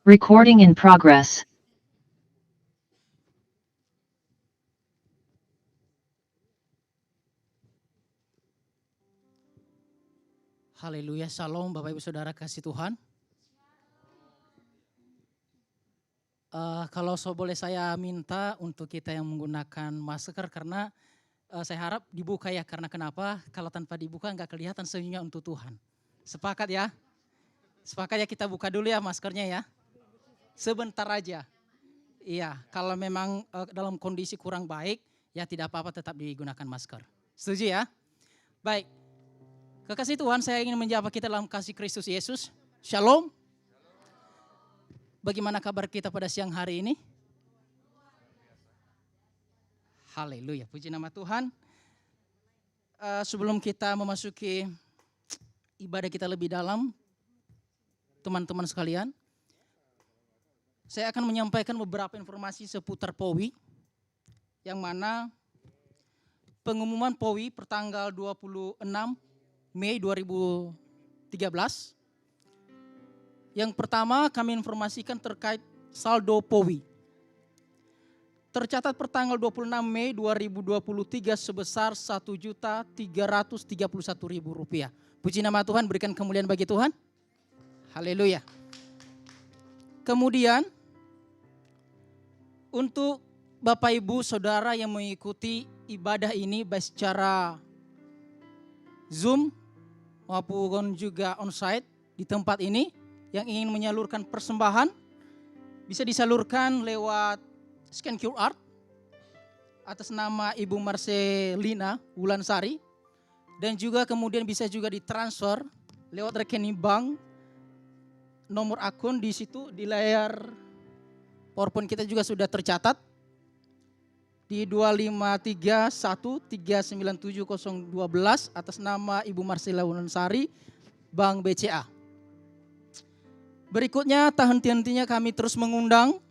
Recording in progress. Haleluya, shalom Bapak Ibu Saudara kasih Tuhan. Kalau boleh saya minta untuk kita yang menggunakan masker karena saya harap dibuka ya. Karena kenapa? Kalau tanpa dibuka nggak kelihatan senyumnya untuk Tuhan. Sepakat ya? Sepakat ya, kita buka dulu ya maskernya ya. Sebentar aja. Iya, kalau memang dalam kondisi kurang baik ya tidak apa-apa, tetap digunakan masker. Setuju ya? Baik. Kekasih Tuhan, saya ingin menjawab kita dalam kasih Kristus Yesus. Shalom. Bagaimana kabar kita pada siang hari ini? Haleluya, puji nama Tuhan. Sebelum kita memasuki ibadah kita lebih dalam, teman-teman sekalian, saya akan menyampaikan beberapa informasi seputar POWI, yang mana pengumuman POWI pertanggal 26 Mei 2013. Yang pertama kami informasikan terkait saldo POWI. Tercatat pertanggal 26 Mei 2023 sebesar Rp1.331.000. Puji nama Tuhan, berikan kemuliaan bagi Tuhan. Haleluya. Kemudian untuk Bapak Ibu Saudara yang mengikuti ibadah ini baik secara Zoom maupun juga onsite di tempat ini, yang ingin menyalurkan persembahan bisa disalurkan lewat scan QR atas nama Ibu Marcelina Wulansari, dan juga kemudian bisa juga ditransfer lewat rekening bank. Nomor akun di situ di layar PowerPoint kita juga sudah tercatat di 25313970012 atas nama Ibu Marcelina Wulansari, Bank BCA. Berikutnya, tak henti-hentinya kami terus mengundang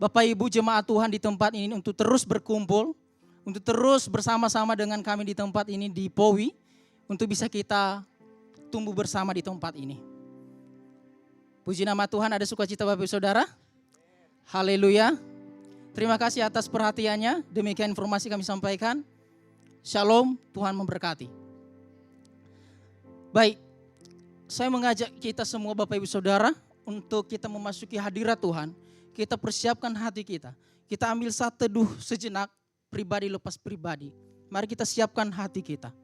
Bapak Ibu jemaat Tuhan di tempat ini untuk terus berkumpul, untuk terus bersama-sama dengan kami di tempat ini di POWI, untuk bisa kita tumbuh bersama di tempat ini. Puji nama Tuhan, ada sukacita Bapak Ibu Saudara. Haleluya. Terima kasih atas perhatiannya. Demikian informasi kami sampaikan. Shalom, Tuhan memberkati. Baik, saya mengajak kita semua Bapak Ibu Saudara untuk kita memasuki hadirat Tuhan. Kita persiapkan hati kita. Kita ambil saat teduh sejenak, pribadi lepas pribadi. Mari kita siapkan hati kita.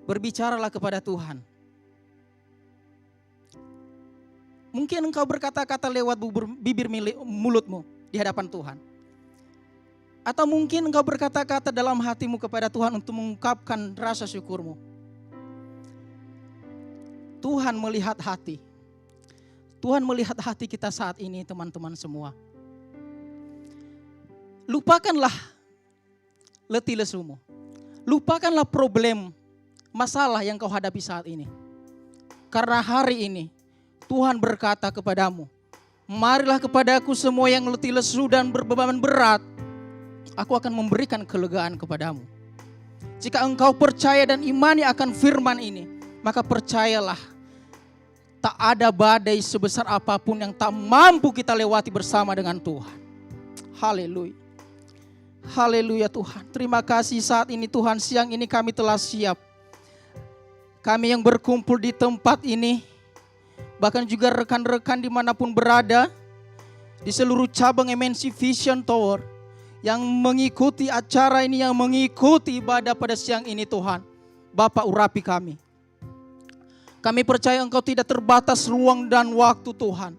Berbicaralah kepada Tuhan. Mungkin engkau berkata-kata lewat bibir mulutmu di hadapan Tuhan. Atau mungkin engkau berkata-kata dalam hatimu kepada Tuhan untuk mengungkapkan rasa syukurmu. Tuhan melihat hati. Tuhan melihat hati kita saat ini, teman-teman semua. Lupakanlah letih lesumu. Lupakanlah problem, masalah yang kau hadapi saat ini. Karena hari ini Tuhan berkata kepadamu, marilah kepadaku semua yang letih lesu dan berbeban berat, aku akan memberikan kelegaan kepadamu. Jika engkau percaya dan imani akan firman ini, maka percayalah, tak ada badai sebesar apapun yang tak mampu kita lewati bersama dengan Tuhan. Haleluya. Haleluya Tuhan. Terima kasih saat ini Tuhan, siang ini kami telah siap. Kami yang berkumpul di tempat ini, bahkan juga rekan-rekan dimanapun berada, di seluruh cabang MNC Vision Tower, yang mengikuti acara ini, yang mengikuti ibadah pada siang ini Tuhan. Bapa, urapi kami. Kami percaya Engkau tidak terbatas ruang dan waktu Tuhan.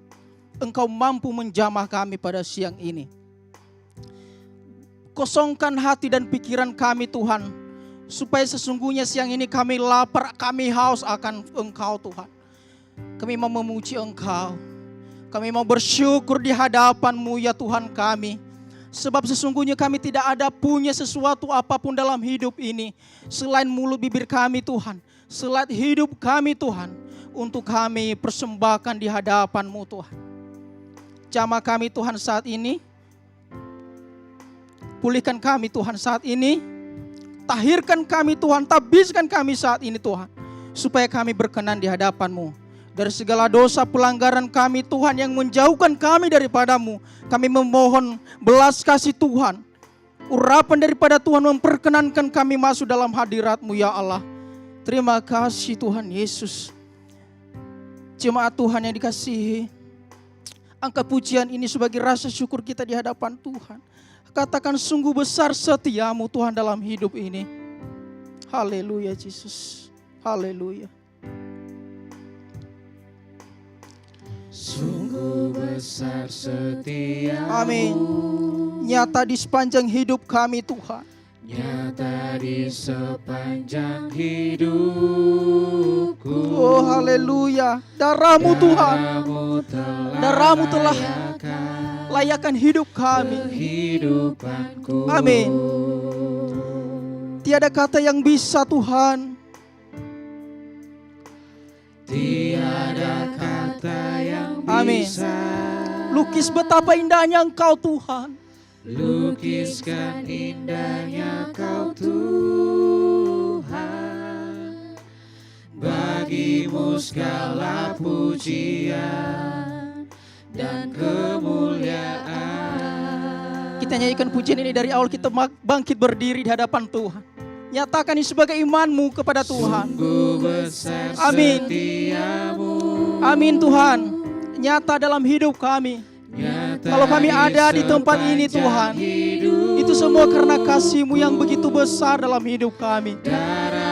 Engkau mampu menjamah kami pada siang ini. Kosongkan hati dan pikiran kami Tuhan, supaya sesungguhnya siang ini kami lapar, kami haus akan Engkau Tuhan. Kami mau memuji Engkau. Kami mau bersyukur di hadapan-Mu ya Tuhan kami. Sebab sesungguhnya kami tidak ada punya sesuatu apapun dalam hidup ini selain mulut bibir kami Tuhan. Selain hidup kami Tuhan, untuk kami persembahkan di hadapan-Mu Tuhan. Jamah kami Tuhan saat ini. Pulihkan kami Tuhan saat ini. Tahirkan kami Tuhan, tabiskan kami saat ini Tuhan. Supaya kami berkenan di hadapan-Mu. dari segala dosa pelanggaran kami Tuhan yang menjauhkan kami daripada-Mu. Kami memohon belas kasih Tuhan. Urapan daripada Tuhan memperkenankan kami masuk dalam hadirat-Mu ya Allah. Terima kasih Tuhan Yesus. Jemaat Tuhan yang dikasihi, angkat pujian ini sebagai rasa syukur kita di hadapan Tuhan. Katakan sungguh besar setia-Mu Tuhan dalam hidup ini. Haleluya Yesus. Haleluya. Sungguh besar setia-Mu. Amin. Nyata di sepanjang hidup kami Tuhan. Nyata di sepanjang hidupku. Oh haleluya. Darah-Mu Tuhan. Darah-Mu telah layakkan hidup kami. Kehidupanku. Amin. Tiada kata yang bisa Tuhan. Tiada kata yang Amin. bisa. Lukis betapa indahnya Engkau Tuhan. Lukiskan indahnya Kau Tuhan. Bagimu segala pujian dan kemuliaan. Kita nyanyikan pujian ini dari awal kita bangkit berdiri di hadapan Tuhan. Nyatakan ini sebagai iman-Mu kepada Tuhan. Sungguh besar Amin. setia-Mu. Amin Tuhan. Nyata dalam hidup kami. Nyata Kalau kami ada di tempat ini Tuhan, itu semua karena kasih-Mu yang begitu besar dalam hidup kami.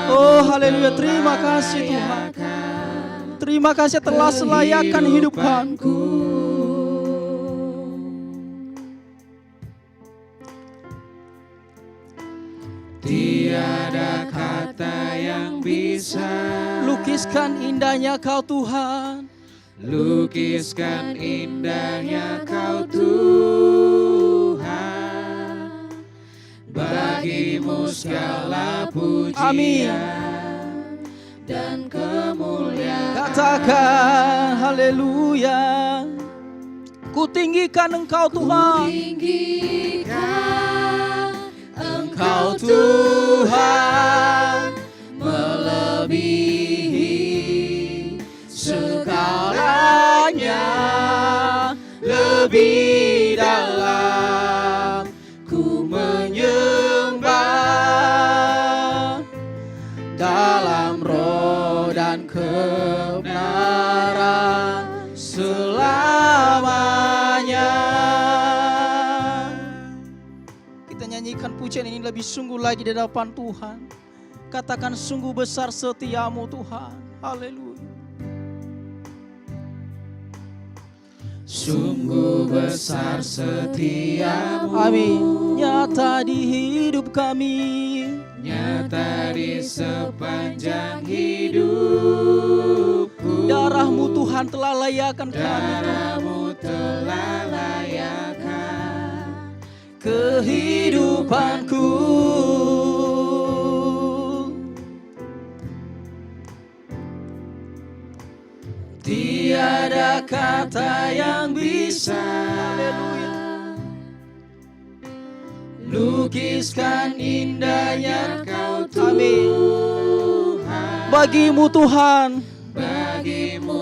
Oh haleluya, terima kasih Tuhan. Terima kasih telah selayakan hidup kami. Tiada kata yang bisa. Lukiskan indahnya Kau Tuhan. Lukiskan indahnya Kau Tuhan. Bagimu segala pujian. Amin. Dan kemuliaan. Katakan haleluya. Ku tinggikan Engkau Tuhan. Tinggikan Engkau Tuhan melebihi segalanya, lebih dalam ku menyembah dalam roh dan kebenaran selamanya. Kita nyanyikan pujian ini lebih sungguh lagi di hadapan Tuhan. Katakan sungguh besar setia-Mu Tuhan. Haleluya. Sungguh besar setia-Mu. Amin. Nyata di hidup kami. Nyata di sepanjang hidupku. Darah-Mu Tuhan telah layakkan kami. Darah-Mu telah layakkan kehidupanku. Tiada kata yang bisa. Haleluya. Lukiskan indahnya Kau Tuhan. Bagimu Tuhan.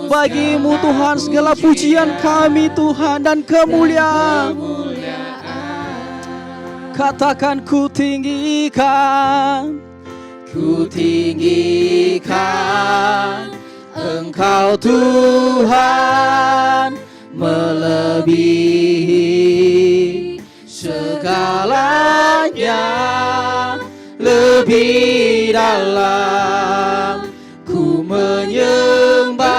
Bagimu Tuhan segala pujian kami Tuhan dan kemuliaan. Katakan ku tinggikan. Ku tinggikan Engkau Tuhan melebihi segalanya, lebih dalam ku menyembah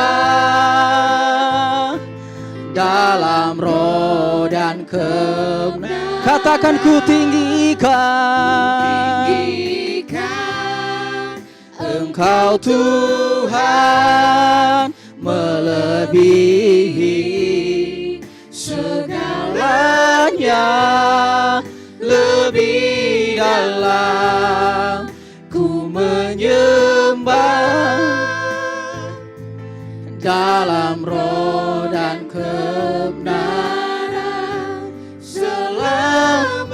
dalam roh dan kebenaran. Katakan ku tinggikan Engkau Tuhan melebihi segalanya, lebih dalam ku menyembah dalam roh dan kebenaran selamanya.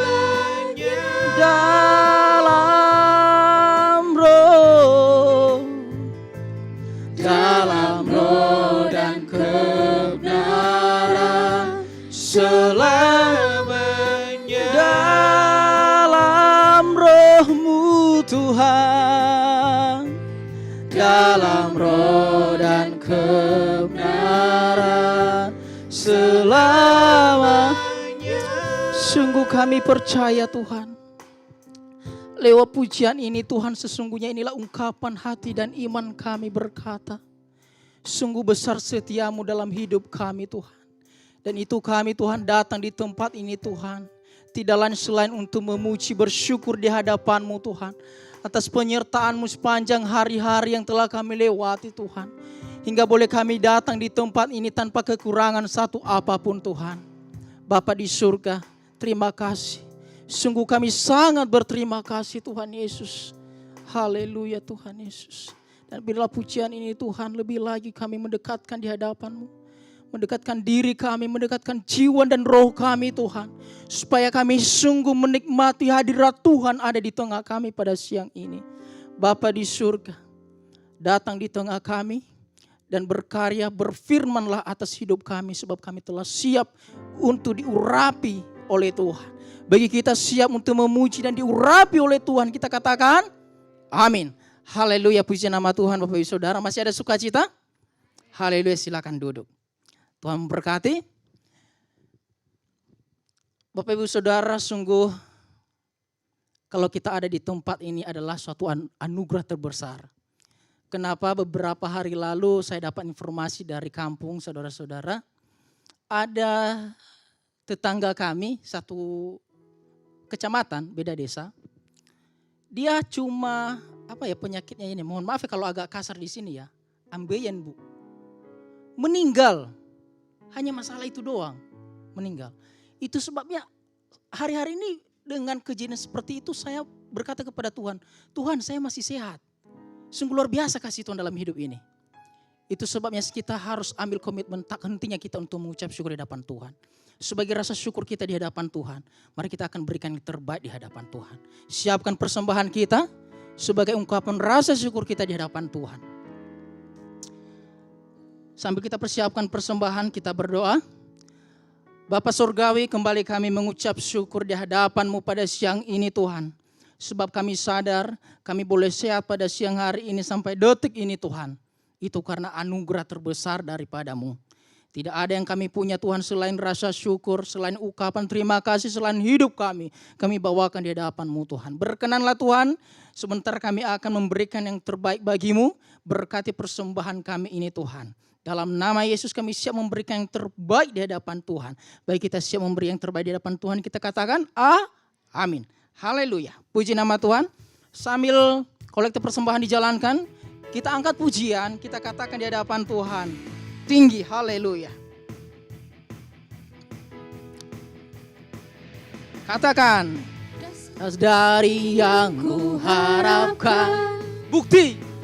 Dalam roh selamanya. Dalam roh-Mu Tuhan, Dalam roh dan kebenaran selamanya. sungguh kami percaya Tuhan. Lewat pujian ini Tuhan, sesungguhnya inilah ungkapan hati dan iman kami berkata, sungguh besar setia-Mu dalam hidup kami Tuhan. Dan itu kami Tuhan datang di tempat ini Tuhan, tidak lain selain untuk memuji bersyukur di hadapan-Mu Tuhan, atas penyertaan-Mu sepanjang hari-hari yang telah kami lewati Tuhan. Hingga boleh kami datang di tempat ini tanpa kekurangan satu apapun Tuhan. Bapa di surga, terima kasih. Sungguh kami sangat berterima kasih Tuhan Yesus. Haleluya Tuhan Yesus. Dan bila pujian ini Tuhan, lebih lagi kami mendekatkan di hadapan-Mu. Mendekatkan diri kami, mendekatkan jiwa dan roh kami Tuhan. Supaya kami sungguh menikmati hadirat Tuhan ada di tengah kami pada siang ini. Bapa di surga, datang di tengah kami dan berkarya, berfirmanlah atas hidup kami. Sebab kami telah siap untuk diurapi oleh Tuhan. Bagi kita siap untuk memuji dan diurapi oleh Tuhan, kita katakan amin. Haleluya, puji nama Tuhan. Bapak Ibu Saudara, masih ada sukacita? Haleluya, silakan duduk. Tuhan memberkati. Bapak Ibu Saudara, sungguh kalau kita ada di tempat ini adalah suatu anugerah terbesar. Kenapa beberapa hari lalu saya dapat informasi dari kampung saudara-saudara, ada tetangga kami satu kecamatan, beda desa. Dia cuma penyakitnya ini, mohon maaf ya kalau agak kasar di sini ya, ambeien Bu. Meninggal. Hanya masalah itu doang, meninggal. Itu sebabnya hari-hari ini dengan kejadian seperti itu saya berkata kepada Tuhan, Tuhan saya masih sehat. Sungguh luar biasa kasih Tuhan dalam hidup ini. Itu sebabnya kita harus ambil komitmen tak hentinya kita untuk mengucap syukur di hadapan Tuhan. Sebagai rasa syukur kita di hadapan Tuhan, mari kita akan berikan yang terbaik di hadapan Tuhan. Siapkan persembahan kita sebagai ungkapan rasa syukur kita di hadapan Tuhan. Sambil kita persiapkan persembahan, kita berdoa. Bapa Surgawi, kembali kami mengucap syukur di hadapan-Mu pada siang ini Tuhan. Sebab kami sadar kami boleh sehat pada siang hari ini sampai detik ini Tuhan. Itu karena anugerah terbesar daripada-Mu. Tidak ada yang kami punya Tuhan selain rasa syukur, selain ucapan terima kasih, selain hidup kami. Kami bawakan di hadapan-Mu Tuhan. Berkenanlah Tuhan, sebentar kami akan memberikan yang terbaik bagi-Mu. Berkati persembahan kami ini Tuhan. Dalam nama Yesus kami siap memberikan yang terbaik di hadapan Tuhan. Baik kita siap memberi yang terbaik di hadapan Tuhan, kita katakan amin. Haleluya. Puji nama Tuhan. Sambil kolektif persembahan dijalankan, kita angkat pujian, kita katakan di hadapan Tuhan. Tinggi, haleluya. Katakan, dari yang ku harapkan, bukti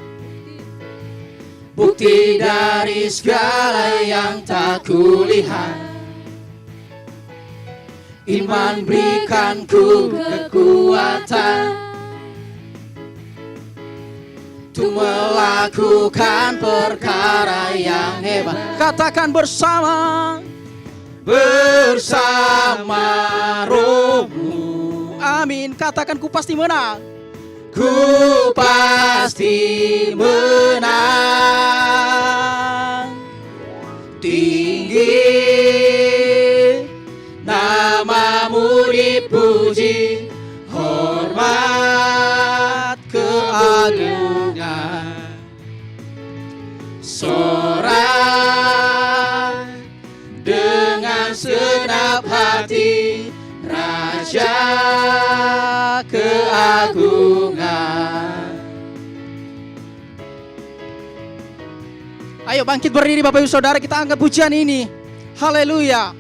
dari segala yang tak kulihat. Iman berikan ku kekuatan untuk melakukan perkara yang hebat. Katakan bersama Roh-Mu. Amin. Katakan ku pasti menang. Ku pasti menang. Tinggi nama-Mu dipuji, hormat keagungan. Sorak dengan segenap hati, Raja keagungan. Ayo bangkit berdiri Bapak Ibu Saudara, kita angkat pujian ini. Haleluya.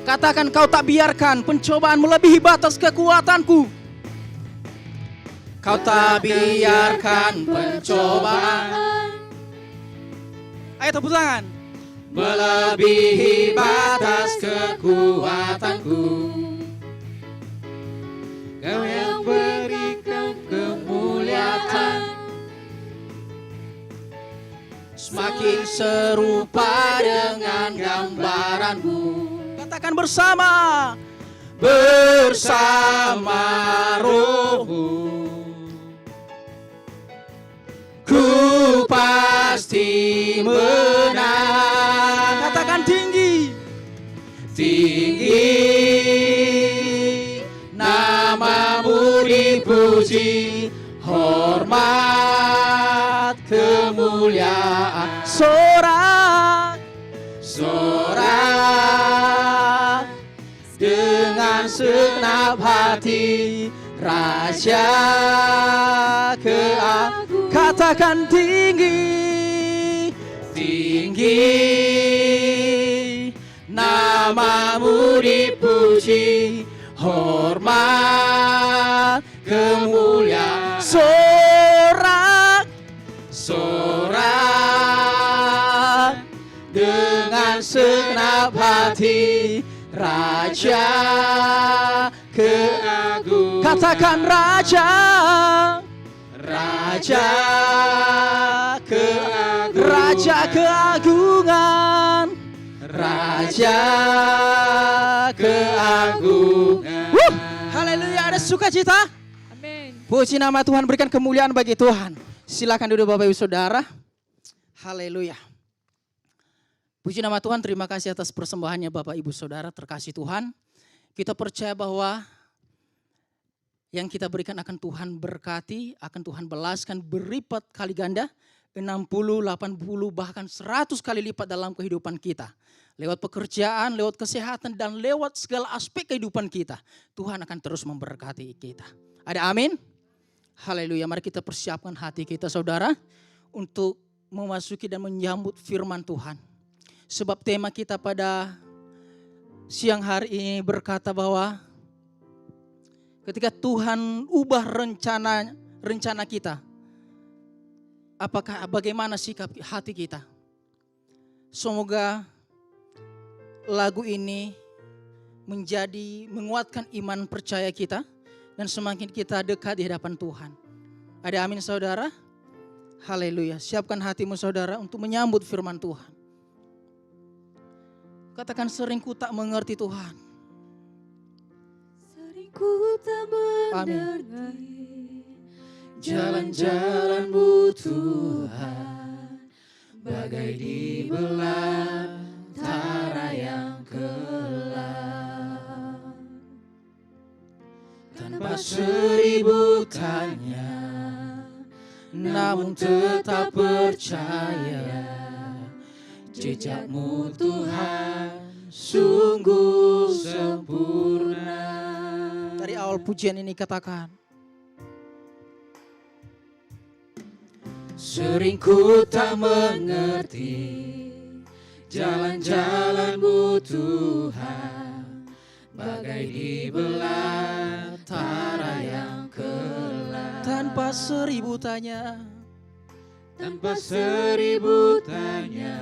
Katakan, kau tak biarkan pencobaan melebihi batas kekuatanku. Kau tak biarkan pencobaan, ayo tepuk tangan, melebihi batas kekuatanku. Kau yang berikan kemuliaan, semakin serupa dengan gambaran-Mu. Katakan bersama. Bersama Rohmu ku pasti menang. Katakan tinggi. Tinggi namamu dipuji, hormat kemuliaan. Sorak dengan segenap hati, Raja keagungan. Katakan tinggi. Namamu dipuji, hormat kemuliaan. Sorak dengan segenap hati, Raja keagungan. Katakan Raja keagungan. Raja keagungan. Raja keagungan. Haleluya, ada sukacita. Amin. Puji nama Tuhan, berikan kemuliaan bagi Tuhan. Silakan duduk Bapak Ibu Saudara. Haleluya. Puji nama Tuhan, terima kasih atas persembahannya Bapak Ibu Saudara, terkasih Tuhan. Kita percaya bahwa yang kita berikan akan Tuhan berkati, akan Tuhan belaskan berlipat kali ganda, 60, 80, bahkan 100 kali lipat dalam kehidupan kita. Lewat pekerjaan, lewat kesehatan, dan lewat segala aspek kehidupan kita. Tuhan akan terus memberkati kita. Ada amin? Haleluya, mari kita persiapkan hati kita saudara untuk memasuki dan menyambut firman Tuhan. Sebab tema kita pada siang hari ini berkata bahwa ketika Tuhan ubah rencana kita, bagaimana sikap hati kita? Semoga lagu ini menguatkan iman percaya kita dan semakin kita dekat di hadapan Tuhan. Ada amin saudara? Haleluya. Siapkan hatimu saudara untuk menyambut firman Tuhan. Katakan, sering ku tak mengerti Tuhan. Sering ku tak mengerti jalan-jalan-Mu Tuhan, bagai di belantara yang kelam. Tanpa seribu tanya, namun tetap percaya, jejak-Mu Tuhan sungguh sempurna. Dari awal pujian ini katakan, sering ku tak mengerti jalan-jalan-Mu Tuhan, bagai di belantara yang kelam. tanpa seribu tanya, Tanpa seribu tanya,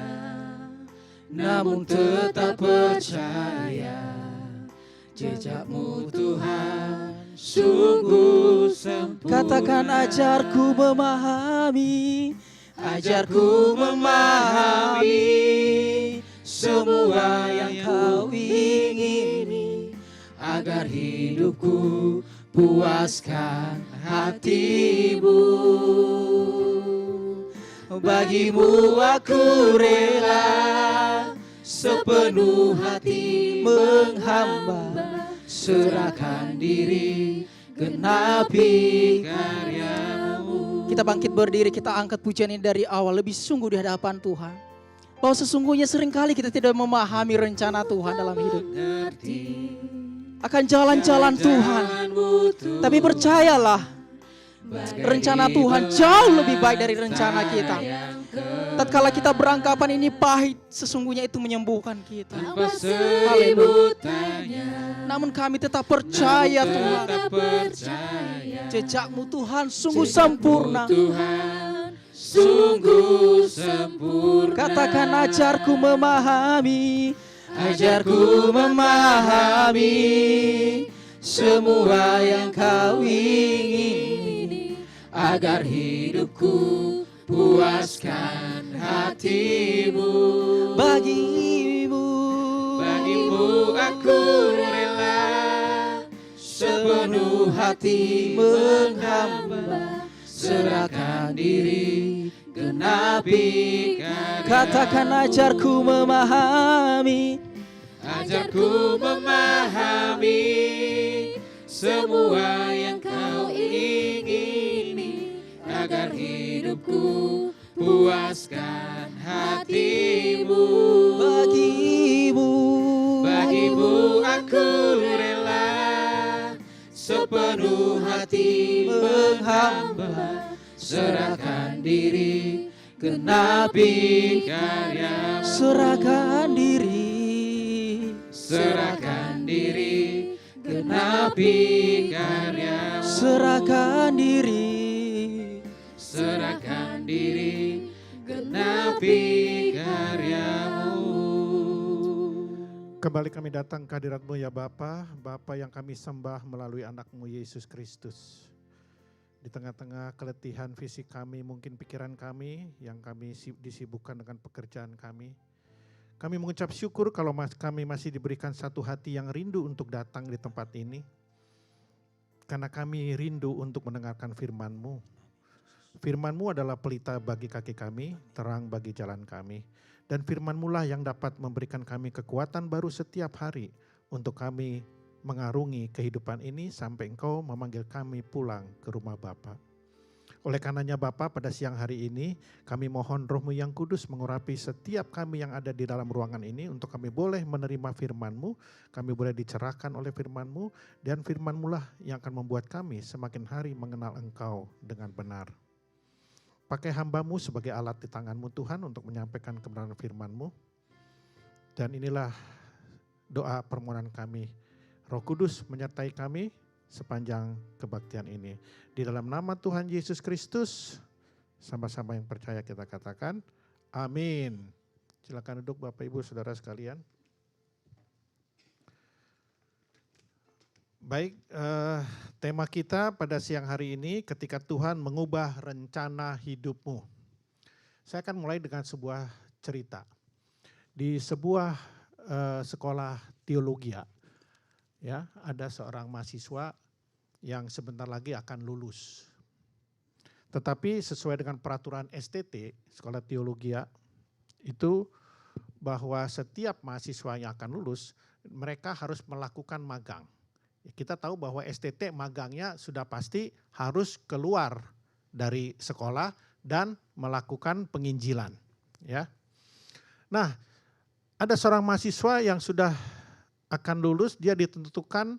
namun tetap percaya, jejak-Mu Tuhan sungguh sempurna. katakan ajarku memahami, ajarku memahami semua yang Kau ingini, agar hidupku puaskan hati-Mu. Bagimu aku rela sepenuh hati menghamba, serahkan diri, genapi karya-Mu. kita bangkit berdiri, kita angkat pujian ini dari awal lebih sungguh di hadapan Tuhan. Bahwa sesungguhnya seringkali kita tidak memahami rencana Tuhan dalam hidup. Akan jalan-jalan Tuhan. Tapi percayalah, rencana Tuhan jauh lebih baik dari rencana kita. Tatkala kita beranggapan ini pahit, sesungguhnya itu menyembuhkan kita. Tanpa seribu tanya, Namun kami tetap percaya Tuhan. Jejak-Mu Tuhan sungguh sempurna. Tuhan sungguh sempurna. Katakan ajarku memahami, ajarku memahami semua yang Kau ingini, agar hidupku puaskan hati-Mu. bagimu Bagimu Bagimu aku rela sepenuh hati menghamba, serahkan diri genapi karya. Katakan ajarku memahami, ajarku memahami semua yang kau ingini, agar hidupku puaskan hatimu. Bagimu aku rela sepenuh hati menghamba, serahkan diri genapi karya. serahkan diri, Serahkan diri genapi karya. serahkan diri. Serahkan diri genapi karyamu. Kembali kami datang ke hadirat-Mu ya Bapa, Bapa yang kami sembah melalui anak-Mu Yesus Kristus. Di tengah-tengah keletihan fisik kami, mungkin pikiran kami yang kami disibukkan dengan pekerjaan kami. Kami mengucap syukur kalau kami masih diberikan satu hati yang rindu untuk datang di tempat ini. Karena kami rindu untuk mendengarkan firman-Mu. Firman-Mu adalah pelita bagi kaki kami, terang bagi jalan kami. Dan firman-Mu lah yang dapat memberikan kami kekuatan baru setiap hari untuk kami mengarungi kehidupan ini sampai Engkau memanggil kami pulang ke rumah Bapa. Oleh karenanya Bapa, pada siang hari ini kami mohon Roh-Mu yang kudus mengurapi setiap kami yang ada di dalam ruangan ini untuk kami boleh menerima firman-Mu, kami boleh dicerahkan oleh firman-Mu, dan firman-Mu lah yang akan membuat kami semakin hari mengenal Engkau dengan benar. Pakai hamba-Mu sebagai alat di tangan-Mu Tuhan untuk menyampaikan kebenaran firman-Mu. Dan inilah doa permohonan kami. Roh Kudus menyertai kami sepanjang kebaktian ini. Di dalam nama Tuhan Yesus Kristus, sama-sama yang percaya kita katakan, amin. Silakan duduk Bapak Ibu Saudara sekalian. Baik, tema kita pada siang hari ini ketika Tuhan mengubah rencana hidupmu. Saya akan mulai dengan sebuah cerita. Di sebuah sekolah teologi, ya, ada seorang mahasiswa yang sebentar lagi akan lulus. Tetapi sesuai dengan peraturan STT, sekolah teologi itu bahwa setiap mahasiswa yang akan lulus, mereka harus melakukan magang. Kita tahu bahwa STT magangnya sudah pasti harus keluar dari sekolah dan melakukan penginjilan. Ya. Nah, ada seorang mahasiswa yang sudah akan lulus, dia ditentukan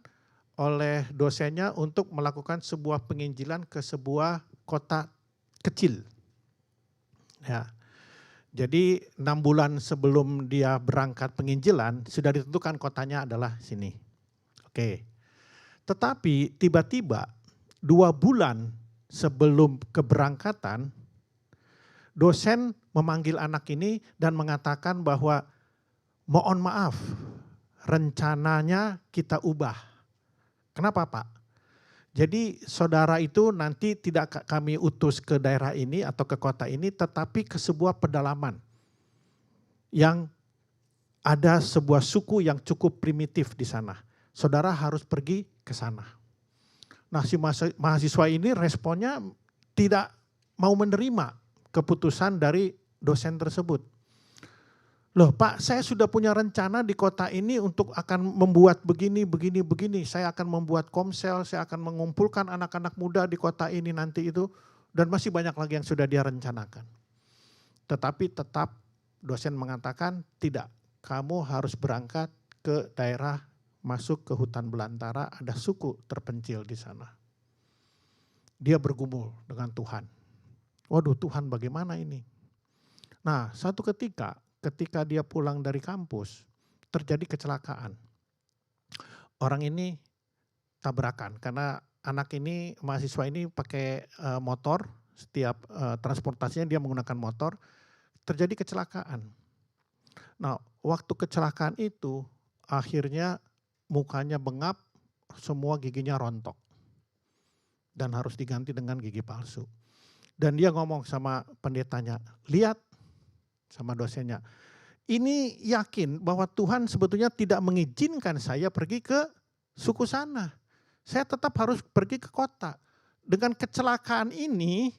oleh dosennya untuk melakukan sebuah penginjilan ke sebuah kota kecil. Ya. Jadi 6 bulan sebelum dia berangkat penginjilan, sudah ditentukan kotanya adalah sini. Oke. Tetapi tiba-tiba 2 bulan sebelum keberangkatan, dosen memanggil anak ini dan mengatakan bahwa mohon maaf, rencananya kita ubah. Kenapa Pak? Jadi saudara itu nanti tidak kami utus ke daerah ini atau ke kota ini, tetapi ke sebuah pedalaman yang ada sebuah suku yang cukup primitif di sana. Saudara harus pergi ke sana. Nah, si mahasiswa ini responnya tidak mau menerima keputusan dari dosen tersebut. Loh Pak, saya sudah punya rencana di kota ini untuk akan membuat begini. Saya akan membuat komsel, saya akan mengumpulkan anak-anak muda di kota ini nanti itu. Dan masih banyak lagi yang sudah dia rencanakan. Tetapi tetap dosen mengatakan tidak, kamu harus berangkat ke daerah, masuk ke hutan belantara, ada suku terpencil di sana. Dia bergumul dengan Tuhan. Waduh Tuhan, bagaimana ini? Nah, satu ketika dia pulang dari kampus, terjadi kecelakaan. Orang ini tabrakan karena anak ini, mahasiswa ini pakai motor, setiap transportasinya dia menggunakan motor, terjadi kecelakaan. Nah, waktu kecelakaan itu akhirnya mukanya bengap, semua giginya rontok. Dan harus diganti dengan gigi palsu. Dan dia ngomong sama pendetanya, lihat sama dosennya, ini yakin bahwa Tuhan sebetulnya tidak mengizinkan saya pergi ke suku sana. Saya tetap harus pergi ke kota. Dengan kecelakaan ini,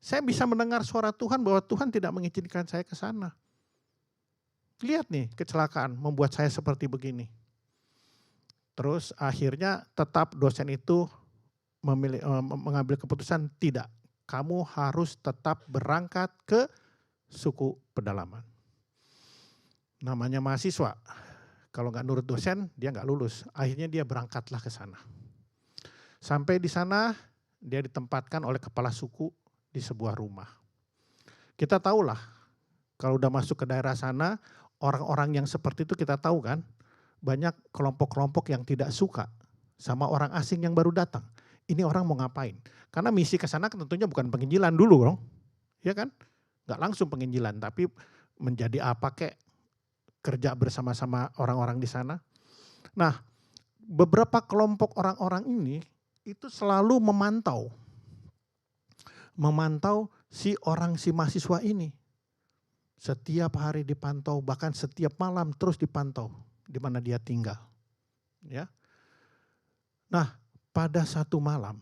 saya bisa mendengar suara Tuhan bahwa Tuhan tidak mengizinkan saya ke sana. Lihat nih, kecelakaan membuat saya seperti begini. Terus akhirnya tetap dosen itu mengambil keputusan, tidak. Kamu harus tetap berangkat ke suku pedalaman. Namanya mahasiswa, kalau nggak nurut dosen, dia nggak lulus. Akhirnya dia berangkatlah ke sana. Sampai di sana, dia ditempatkan oleh kepala suku di sebuah rumah. Kita tahulah, kalau udah masuk ke daerah sana, orang-orang yang seperti itu kita tahu kan, banyak kelompok-kelompok yang tidak suka sama orang asing yang baru datang. Ini orang mau ngapain? Karena misi ke sana tentunya bukan penginjilan dulu dong, ya kan? Nggak langsung penginjilan, tapi menjadi apa kek, kerja bersama-sama orang-orang di sana. Nah, beberapa kelompok orang-orang ini itu selalu memantau si mahasiswa ini. Setiap hari dipantau, bahkan setiap malam terus dipantau di mana dia tinggal. Ya. Nah, pada satu malam,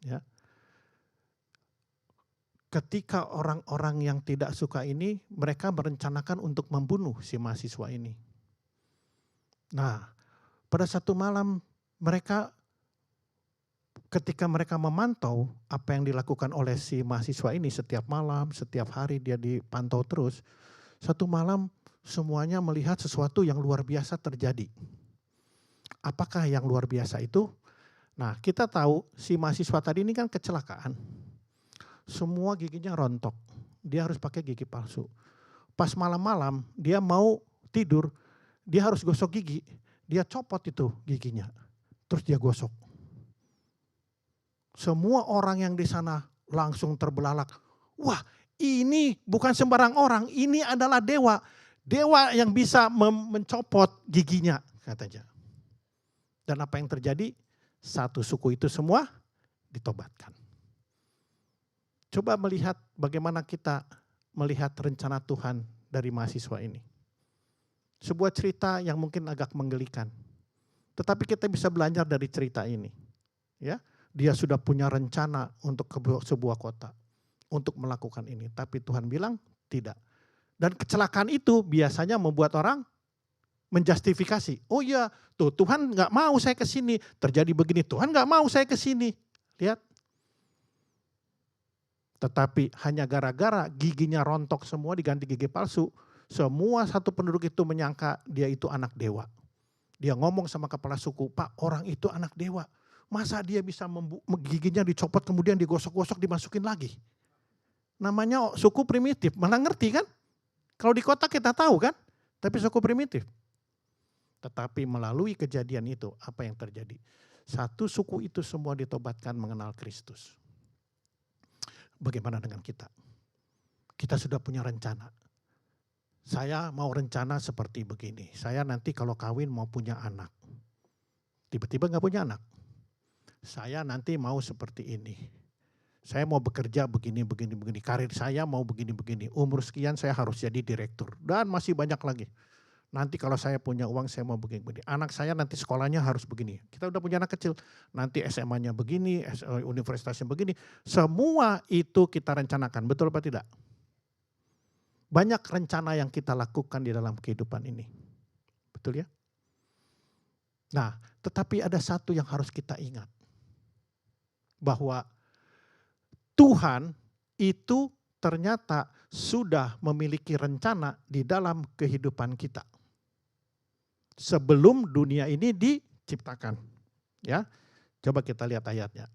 ya, ketika orang-orang yang tidak suka ini, mereka merencanakan untuk membunuh si mahasiswa ini. Nah, pada satu malam ketika mereka memantau apa yang dilakukan oleh si mahasiswa ini setiap malam, setiap hari dia dipantau terus. Satu malam semuanya melihat sesuatu yang luar biasa terjadi. Apakah yang luar biasa itu? Nah, kita tahu si mahasiswa tadi ini kan kecelakaan. Semua giginya rontok. Dia harus pakai gigi palsu. Pas malam-malam dia mau tidur, dia harus gosok gigi. Dia copot itu giginya. Terus dia gosok. Semua orang yang di sana langsung terbelalak. Wah, ini bukan sembarang orang, ini adalah dewa. Dewa yang bisa mencopot giginya, katanya. Dan apa yang terjadi? Satu suku itu semua ditobatkan. Coba melihat bagaimana kita melihat rencana Tuhan dari mahasiswa ini. Sebuah cerita yang mungkin agak menggelikan. Tetapi kita bisa belajar dari cerita ini. Ya, dia sudah punya rencana untuk ke sebuah kota. Untuk melakukan ini. Tapi Tuhan bilang tidak. Dan kecelakaan itu biasanya membuat orang menjustifikasi. Oh iya, tuh Tuhan nggak mau saya ke sini. Terjadi begini, Tuhan nggak mau saya ke sini. Lihat. Tetapi hanya gara-gara giginya rontok semua diganti gigi palsu. Semua satu penduduk itu menyangka dia itu anak dewa. Dia ngomong sama kepala suku, Pak, orang itu anak dewa. Masa dia bisa giginya dicopot kemudian digosok-gosok dimasukin lagi. Namanya suku primitif, mana ngerti kan? Kalau di kota kita tahu kan, tapi suku primitif. Tetapi melalui kejadian itu, apa yang terjadi? Satu suku itu semua ditobatkan mengenal Kristus. Bagaimana dengan kita? Kita sudah punya rencana. Saya mau rencana seperti begini. Saya nanti kalau kawin mau punya anak. Tiba-tiba gak punya anak. Saya nanti mau seperti ini. Saya mau bekerja begini. Karir saya mau begini. Umur sekian saya harus jadi direktur. Dan masih banyak lagi. Nanti kalau saya punya uang saya mau begini. Anak saya nanti sekolahnya harus begini. Kita udah punya anak kecil. Nanti SMA-nya begini, universitasnya begini. Semua itu kita rencanakan. Betul apa tidak? Banyak rencana yang kita lakukan di dalam kehidupan ini. Betul ya? Nah, tetapi ada satu yang harus kita ingat. Bahwa Tuhan itu ternyata sudah memiliki rencana di dalam kehidupan kita. Sebelum dunia ini diciptakan. Ya, coba kita lihat ayatnya.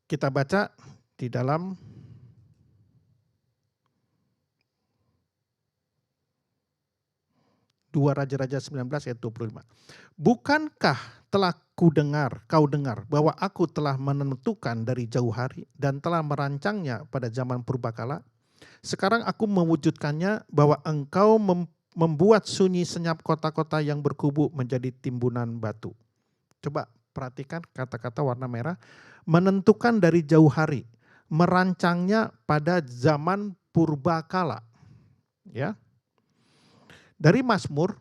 Kita baca di dalam Dua Raja-Raja 19 ayat 25. Bukankah telah kau dengar bahwa aku telah menentukan dari jauh hari dan telah merancangnya pada zaman purbakala? Sekarang aku mewujudkannya bahwa engkau membuat sunyi senyap kota-kota yang berkubu menjadi timbunan batu. Coba perhatikan kata-kata warna merah. Menentukan dari jauh hari. Merancangnya pada zaman purbakala. Ya. Dari Mazmur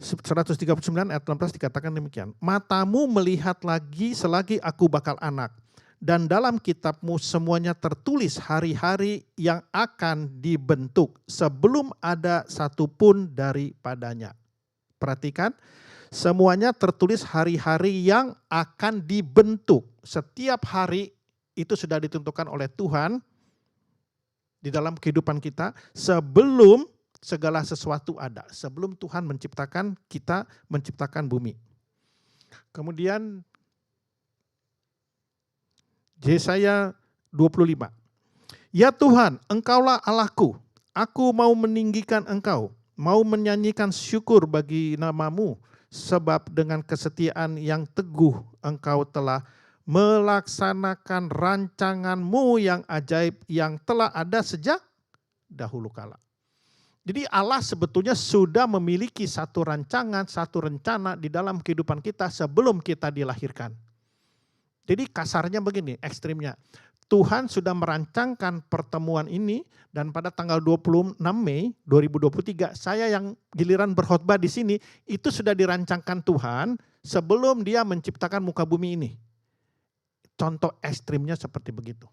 139 ayat 16 dikatakan demikian. Matamu melihat lagi selagi aku bakal anak. Dan dalam kitabmu semuanya tertulis hari-hari yang akan dibentuk sebelum ada satupun daripadanya. Perhatikan, semuanya tertulis hari-hari yang akan dibentuk. Setiap hari itu sudah ditentukan oleh Tuhan di dalam kehidupan kita sebelum segala sesuatu ada. Sebelum Tuhan menciptakan kita, menciptakan bumi. Kemudian Yesaya 25. Ya Tuhan, Engkaulah Allahku, aku mau meninggikan Engkau, mau menyanyikan syukur bagi nama-Mu, sebab dengan kesetiaan yang teguh Engkau telah melaksanakan rancangan-Mu yang ajaib yang telah ada sejak dahulu kala. Jadi Allah sebetulnya sudah memiliki satu rancangan, satu rencana di dalam kehidupan kita sebelum kita dilahirkan. Jadi kasarnya begini, ekstrimnya. Tuhan sudah merancangkan pertemuan ini dan pada tanggal 26 Mei 2023 saya yang giliran berkhotbah di sini itu sudah dirancangkan Tuhan sebelum Dia menciptakan muka bumi ini. Contoh ekstrimnya seperti begitu.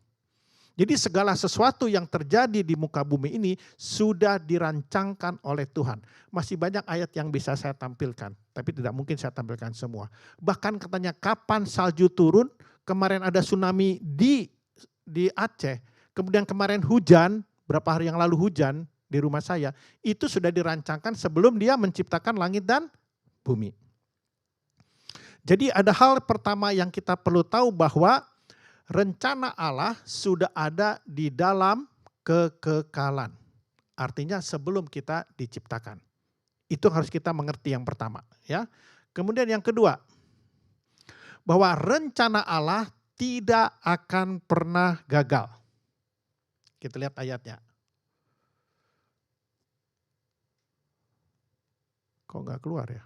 Jadi segala sesuatu yang terjadi di muka bumi ini sudah dirancangkan oleh Tuhan. Masih banyak ayat yang bisa saya tampilkan, tapi tidak mungkin saya tampilkan semua. Bahkan katanya kapan salju turun, kemarin ada tsunami di Aceh, kemudian kemarin hujan, berapa hari yang lalu hujan di rumah saya, itu sudah dirancangkan sebelum Dia menciptakan langit dan bumi. Jadi ada hal pertama yang kita perlu tahu bahwa rencana Allah sudah ada di dalam kekekalan. Artinya sebelum kita diciptakan. Itu harus kita mengerti yang pertama. Ya. Kemudian yang kedua, bahwa rencana Allah tidak akan pernah gagal. Kita lihat ayatnya. Kok nggak keluar ya?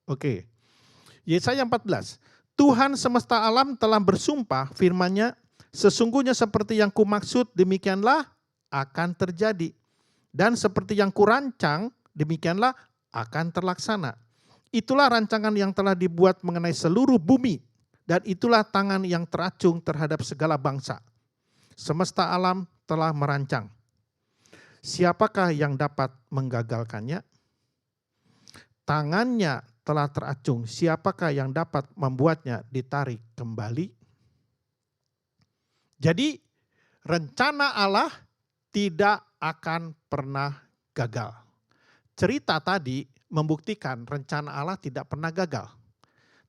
Oke, Yesaya 14. Tuhan semesta alam telah bersumpah firman-Nya, sesungguhnya seperti yang kumaksud demikianlah akan terjadi. Dan seperti yang kurancang demikianlah akan terlaksana. Itulah rancangan yang telah dibuat mengenai seluruh bumi. Dan itulah tangan yang teracung terhadap segala bangsa. Semesta alam telah merancang. Siapakah yang dapat menggagalkannya? Tangannya telah teracung, siapakah yang dapat membuatnya ditarik kembali? Jadi rencana Allah tidak akan pernah gagal. Cerita tadi membuktikan rencana Allah tidak pernah gagal.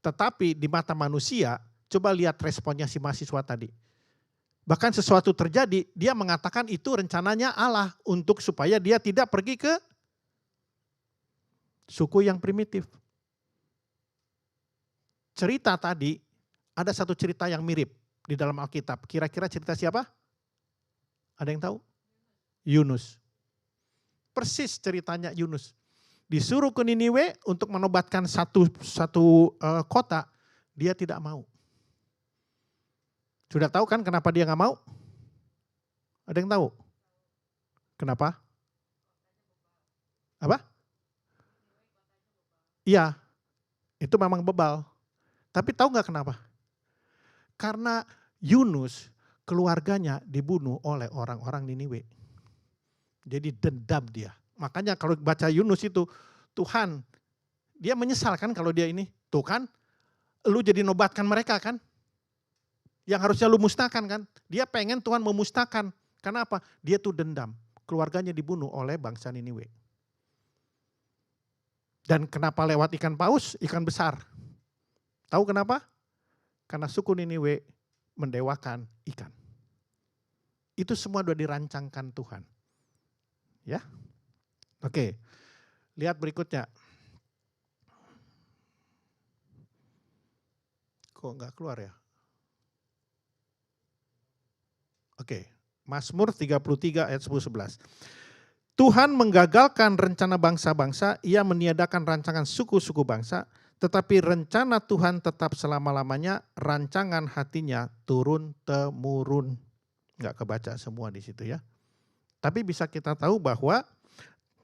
Tetapi di mata manusia, coba lihat responnya si mahasiswa tadi. Bahkan sesuatu terjadi, dia mengatakan itu rencananya Allah untuk supaya dia tidak pergi ke suku yang primitif. Cerita tadi, ada satu cerita yang mirip di dalam Alkitab. Kira-kira cerita siapa? Ada yang tahu? Yunus. Persis ceritanya Yunus. Disuruh ke Niniwe untuk menobatkan satu kota, dia tidak mau. Sudah tahu kan kenapa dia nggak mau? Ada yang tahu? Kenapa? Apa? Iya, itu memang bebal. Tapi tahu nggak kenapa? Karena Yunus keluarganya dibunuh oleh orang-orang Niniwe. Jadi dendam dia. Makanya kalau baca Yunus itu, Tuhan, dia menyesal kan kalau dia ini. Tuh kan, lu jadi nobatkan mereka kan. Yang harusnya lu musnahkan kan. Dia pengen Tuhan memusnahkan. Karena apa? Dia tuh dendam. Keluarganya dibunuh oleh bangsa Niniwe. Dan kenapa lewat ikan paus? Ikan besar. Tahu kenapa? Karena suku Niniwe mendewakan ikan. Itu semua sudah dirancangkan Tuhan. Ya. Oke. Lihat berikutnya. Kok enggak keluar ya? Oke. Mazmur 33 ayat 10-11. Tuhan menggagalkan rencana bangsa-bangsa, Ia meniadakan rancangan suku-suku bangsa, Tetapi rencana Tuhan tetap selama-lamanya, rancangan hatinya turun-temurun. Nggak kebaca semua di situ ya. Tapi bisa kita tahu bahwa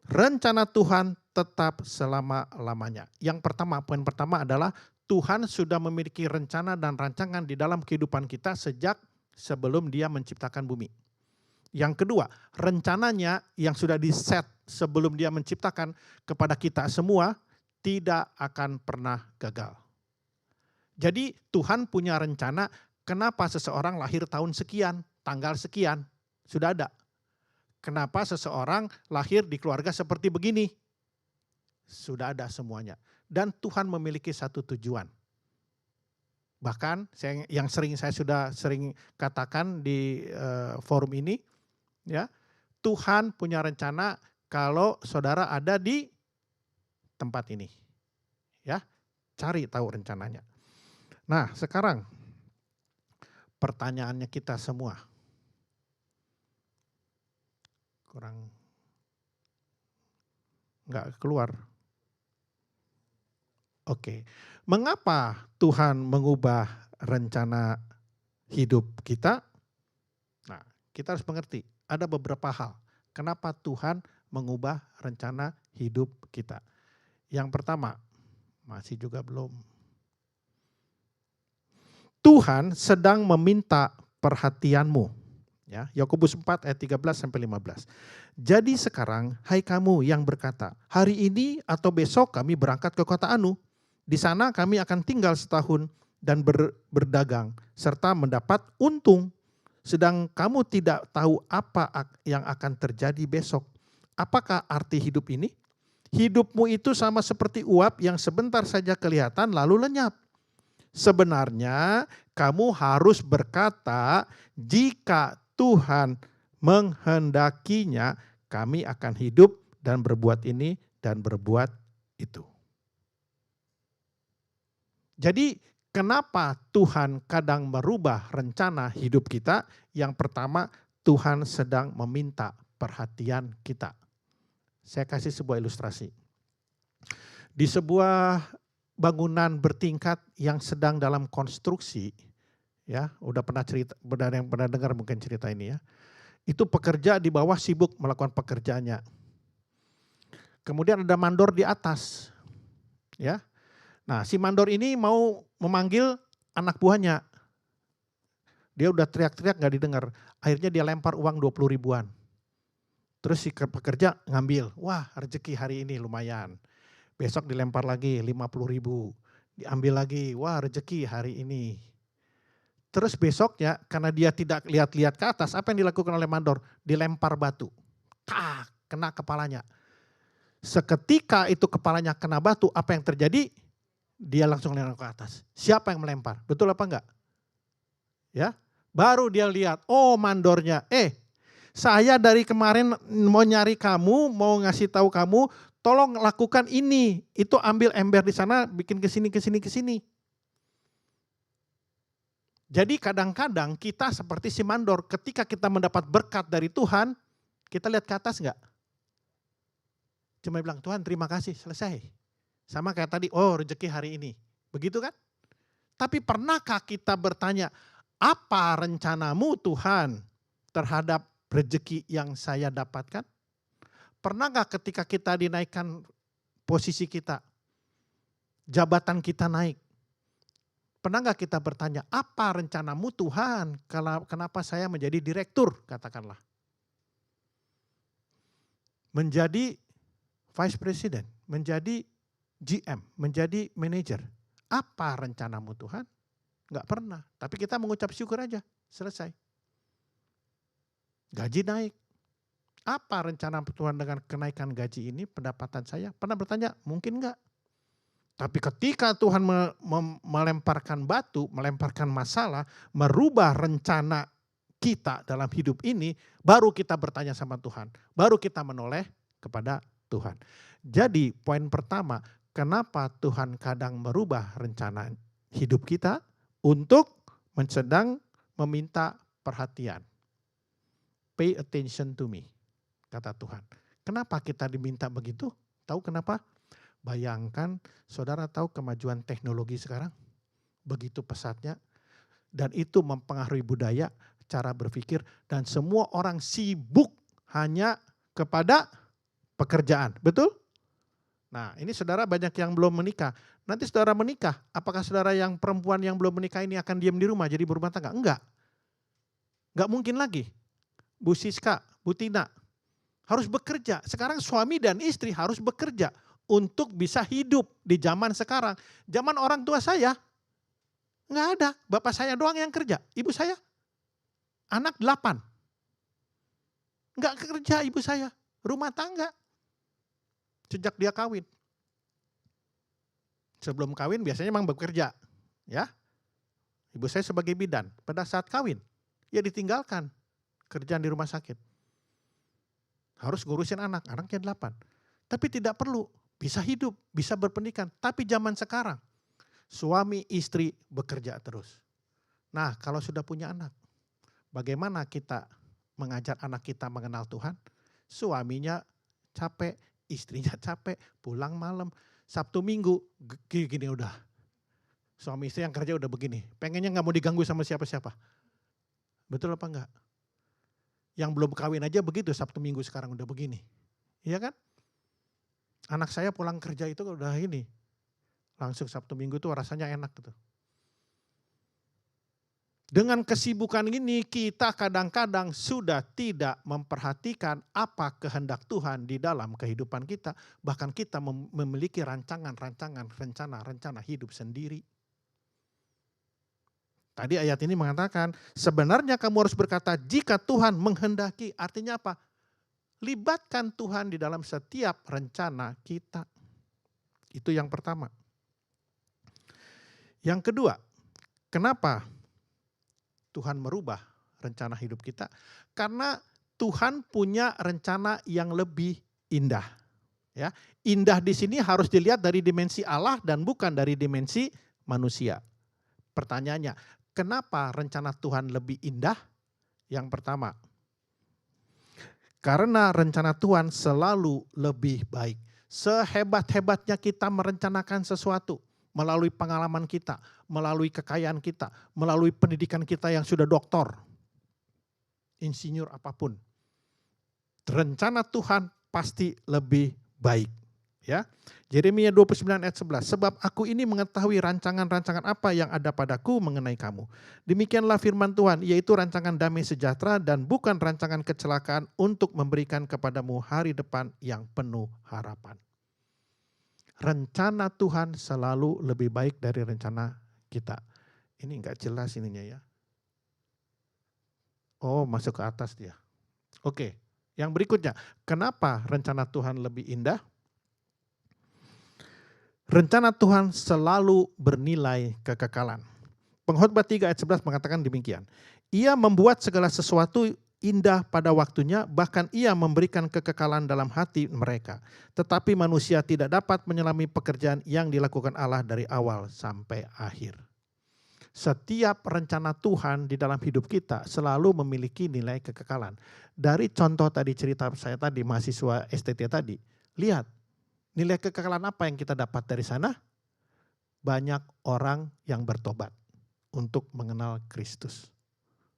rencana Tuhan tetap selama-lamanya. Yang pertama, poin pertama adalah Tuhan sudah memiliki rencana dan rancangan di dalam kehidupan kita sejak sebelum Dia menciptakan bumi. Yang kedua, rencananya yang sudah di-set sebelum Dia menciptakan kepada kita semua tidak akan pernah gagal. Jadi Tuhan punya rencana kenapa seseorang lahir tahun sekian, tanggal sekian, sudah ada. Kenapa seseorang lahir di keluarga seperti begini, sudah ada semuanya. Dan Tuhan memiliki satu tujuan. Bahkan yang saya sudah sering katakan di forum ini, ya, Tuhan punya rencana kalau saudara ada di tempat ini, ya, cari tahu rencananya. Nah, sekarang pertanyaannya kita semua, kurang nggak keluar. Oke, mengapa Tuhan mengubah rencana hidup kita? Nah, kita harus mengerti ada beberapa hal. Kenapa Tuhan mengubah rencana hidup kita? Yang pertama, masih juga belum. Tuhan sedang meminta perhatianmu. Ya, Yakobus 4 ayat 13-15. Jadi sekarang, hai kamu yang berkata, hari ini atau besok kami berangkat ke kota Anu. Di sana kami akan tinggal setahun dan berdagang serta mendapat untung. Sedang kamu tidak tahu apa yang akan terjadi besok. Apakah arti hidup ini? Hidupmu itu sama seperti uap yang sebentar saja kelihatan lalu lenyap. Sebenarnya kamu harus berkata, jika Tuhan menghendakinya, kami akan hidup dan berbuat ini dan berbuat itu. Jadi kenapa Tuhan kadang merubah rencana hidup kita? Yang pertama, Tuhan sedang meminta perhatian kita. Saya kasih sebuah ilustrasi. Di sebuah bangunan bertingkat yang sedang dalam konstruksi, ya, udah pernah cerita, yang pernah dengar mungkin cerita ini ya. Itu pekerja di bawah sibuk melakukan pekerjaannya. Kemudian ada mandor di atas, ya. Nah, si mandor ini mau memanggil anak buahnya. Dia udah teriak-teriak gak didengar. Akhirnya dia lempar uang 20 ribuan. Terus si pekerja ngambil. Wah, rezeki hari ini lumayan. Besok dilempar lagi 50 ribu. Diambil lagi. Wah, rezeki hari ini. Terus besoknya karena dia tidak lihat-lihat ke atas, apa yang dilakukan oleh mandor? Dilempar batu. Tak, kena kepalanya. Seketika itu kepalanya kena batu, apa yang terjadi? Dia langsung lempar ke atas. Siapa yang melempar? Betul apa enggak? Ya, baru dia lihat, oh mandornya, saya dari kemarin mau nyari kamu, mau ngasih tahu kamu, tolong lakukan ini. Itu ambil ember di sana, bikin kesini. Jadi kadang-kadang kita seperti si mandor, ketika kita mendapat berkat dari Tuhan, kita lihat ke atas enggak? Cuma bilang, Tuhan terima kasih, selesai. Sama kayak tadi, oh rezeki hari ini. Begitu kan? Tapi pernahkah kita bertanya, apa rencanamu Tuhan terhadap rezeki yang saya dapatkan? Pernahkah ketika kita dinaikkan posisi kita, jabatan kita naik? Pernah nggak kita bertanya, apa rencanamu Tuhan? Kenapa saya menjadi direktur, katakanlah. Menjadi vice president, menjadi GM, menjadi manajer. Apa rencanamu Tuhan? Nggak pernah, tapi kita mengucap syukur aja, selesai. Gaji naik. Apa rencana Tuhan dengan kenaikan gaji ini, pendapatan saya? Pernah bertanya? Mungkin enggak. Tapi ketika Tuhan melemparkan batu, melemparkan masalah, merubah rencana kita dalam hidup ini, baru kita bertanya sama Tuhan. Baru kita menoleh kepada Tuhan. Jadi poin pertama, kenapa Tuhan kadang merubah rencana hidup kita untuk sedang meminta perhatian. Pay attention to me, kata Tuhan. Kenapa kita diminta begitu? Tahu kenapa? Bayangkan, saudara tahu kemajuan teknologi sekarang? Begitu pesatnya. Dan itu mempengaruhi budaya, cara berpikir. Dan semua orang sibuk hanya kepada pekerjaan. Betul? Nah, ini saudara banyak yang belum menikah. Nanti saudara menikah, apakah saudara yang perempuan yang belum menikah ini akan diam di rumah jadi berumah tangga? Enggak. Enggak mungkin lagi. Bu Siska, Bu Tina, harus bekerja. Sekarang suami dan istri harus bekerja untuk bisa hidup di zaman sekarang. Zaman orang tua saya, enggak ada. Bapak saya doang yang kerja. Ibu saya, anak 8. Enggak kerja ibu saya, rumah tangga. Sejak dia kawin. Sebelum kawin biasanya memang bekerja. Ya. Ibu saya sebagai bidan. Pada saat kawin, ya ditinggalkan kerjaan di rumah sakit. Harus ngurusin anak, anaknya 8. Tapi tidak perlu, bisa hidup, bisa berpendidikan. Tapi zaman sekarang, suami istri bekerja terus. Nah, kalau sudah punya anak, bagaimana kita mengajar anak kita mengenal Tuhan? Suaminya capek, istrinya capek, pulang malam, Sabtu Minggu, gini udah. Suami istri yang kerja udah begini, pengennya gak mau diganggu sama siapa-siapa. Betul apa enggak? Yang belum kawin aja begitu, Sabtu Minggu sekarang udah begini. Iya kan? Anak saya pulang kerja itu udah ini, langsung Sabtu Minggu tuh rasanya enak gitu. Dengan kesibukan ini kita kadang-kadang sudah tidak memperhatikan apa kehendak Tuhan di dalam kehidupan kita. Bahkan kita memiliki rancangan-rancangan, rencana-rencana hidup sendiri. Tadi ayat ini mengatakan sebenarnya kamu harus berkata jika Tuhan menghendaki. Artinya apa? Libatkan Tuhan di dalam setiap rencana kita. Itu yang pertama. Yang kedua, kenapa Tuhan merubah rencana hidup kita? Karena Tuhan punya rencana yang lebih indah. Ya, indah di sini harus dilihat dari dimensi Allah dan bukan dari dimensi manusia. Pertanyaannya, kenapa rencana Tuhan lebih indah? Yang pertama, karena rencana Tuhan selalu lebih baik. Sehebat-hebatnya kita merencanakan sesuatu, melalui pengalaman kita, melalui kekayaan kita, melalui pendidikan kita yang sudah doktor, insinyur apapun. Rencana Tuhan pasti lebih baik. Ya, Yeremia 29 ayat 11. Sebab aku ini mengetahui rancangan-rancangan apa yang ada padaku mengenai kamu. Demikianlah firman Tuhan, yaitu rancangan damai sejahtera dan bukan rancangan kecelakaan untuk memberikan kepadamu hari depan yang penuh harapan. Rencana Tuhan selalu lebih baik dari rencana kita. Ini enggak jelas ininya ya. Oh, masuk ke atas dia. Oke, yang berikutnya. Kenapa rencana Tuhan lebih indah? Rencana Tuhan selalu bernilai kekekalan. Pengkhotbah 3 ayat 11 mengatakan demikian. Ia membuat segala sesuatu indah pada waktunya, bahkan ia memberikan kekekalan dalam hati mereka. Tetapi manusia tidak dapat menyelami pekerjaan yang dilakukan Allah dari awal sampai akhir. Setiap rencana Tuhan di dalam hidup kita selalu memiliki nilai kekekalan. Dari contoh tadi cerita saya tadi, mahasiswa STT tadi, lihat nilai kekekalan apa yang kita dapat dari sana? Banyak orang yang bertobat untuk mengenal Kristus.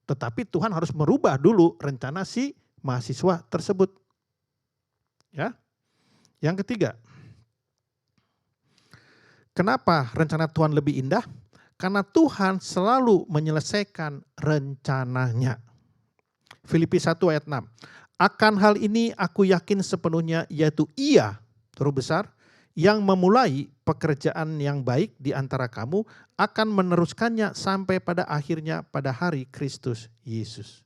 Tetapi Tuhan harus merubah dulu rencana si mahasiswa tersebut. Ya. Yang ketiga, kenapa rencana Tuhan lebih indah? Karena Tuhan selalu menyelesaikan rencananya. Filipi 1 ayat 6. Akan hal ini aku yakin sepenuhnya, yaitu Ia, huruf besar, yang memulai pekerjaan yang baik di antara kamu akan meneruskannya sampai pada akhirnya pada hari Kristus Yesus.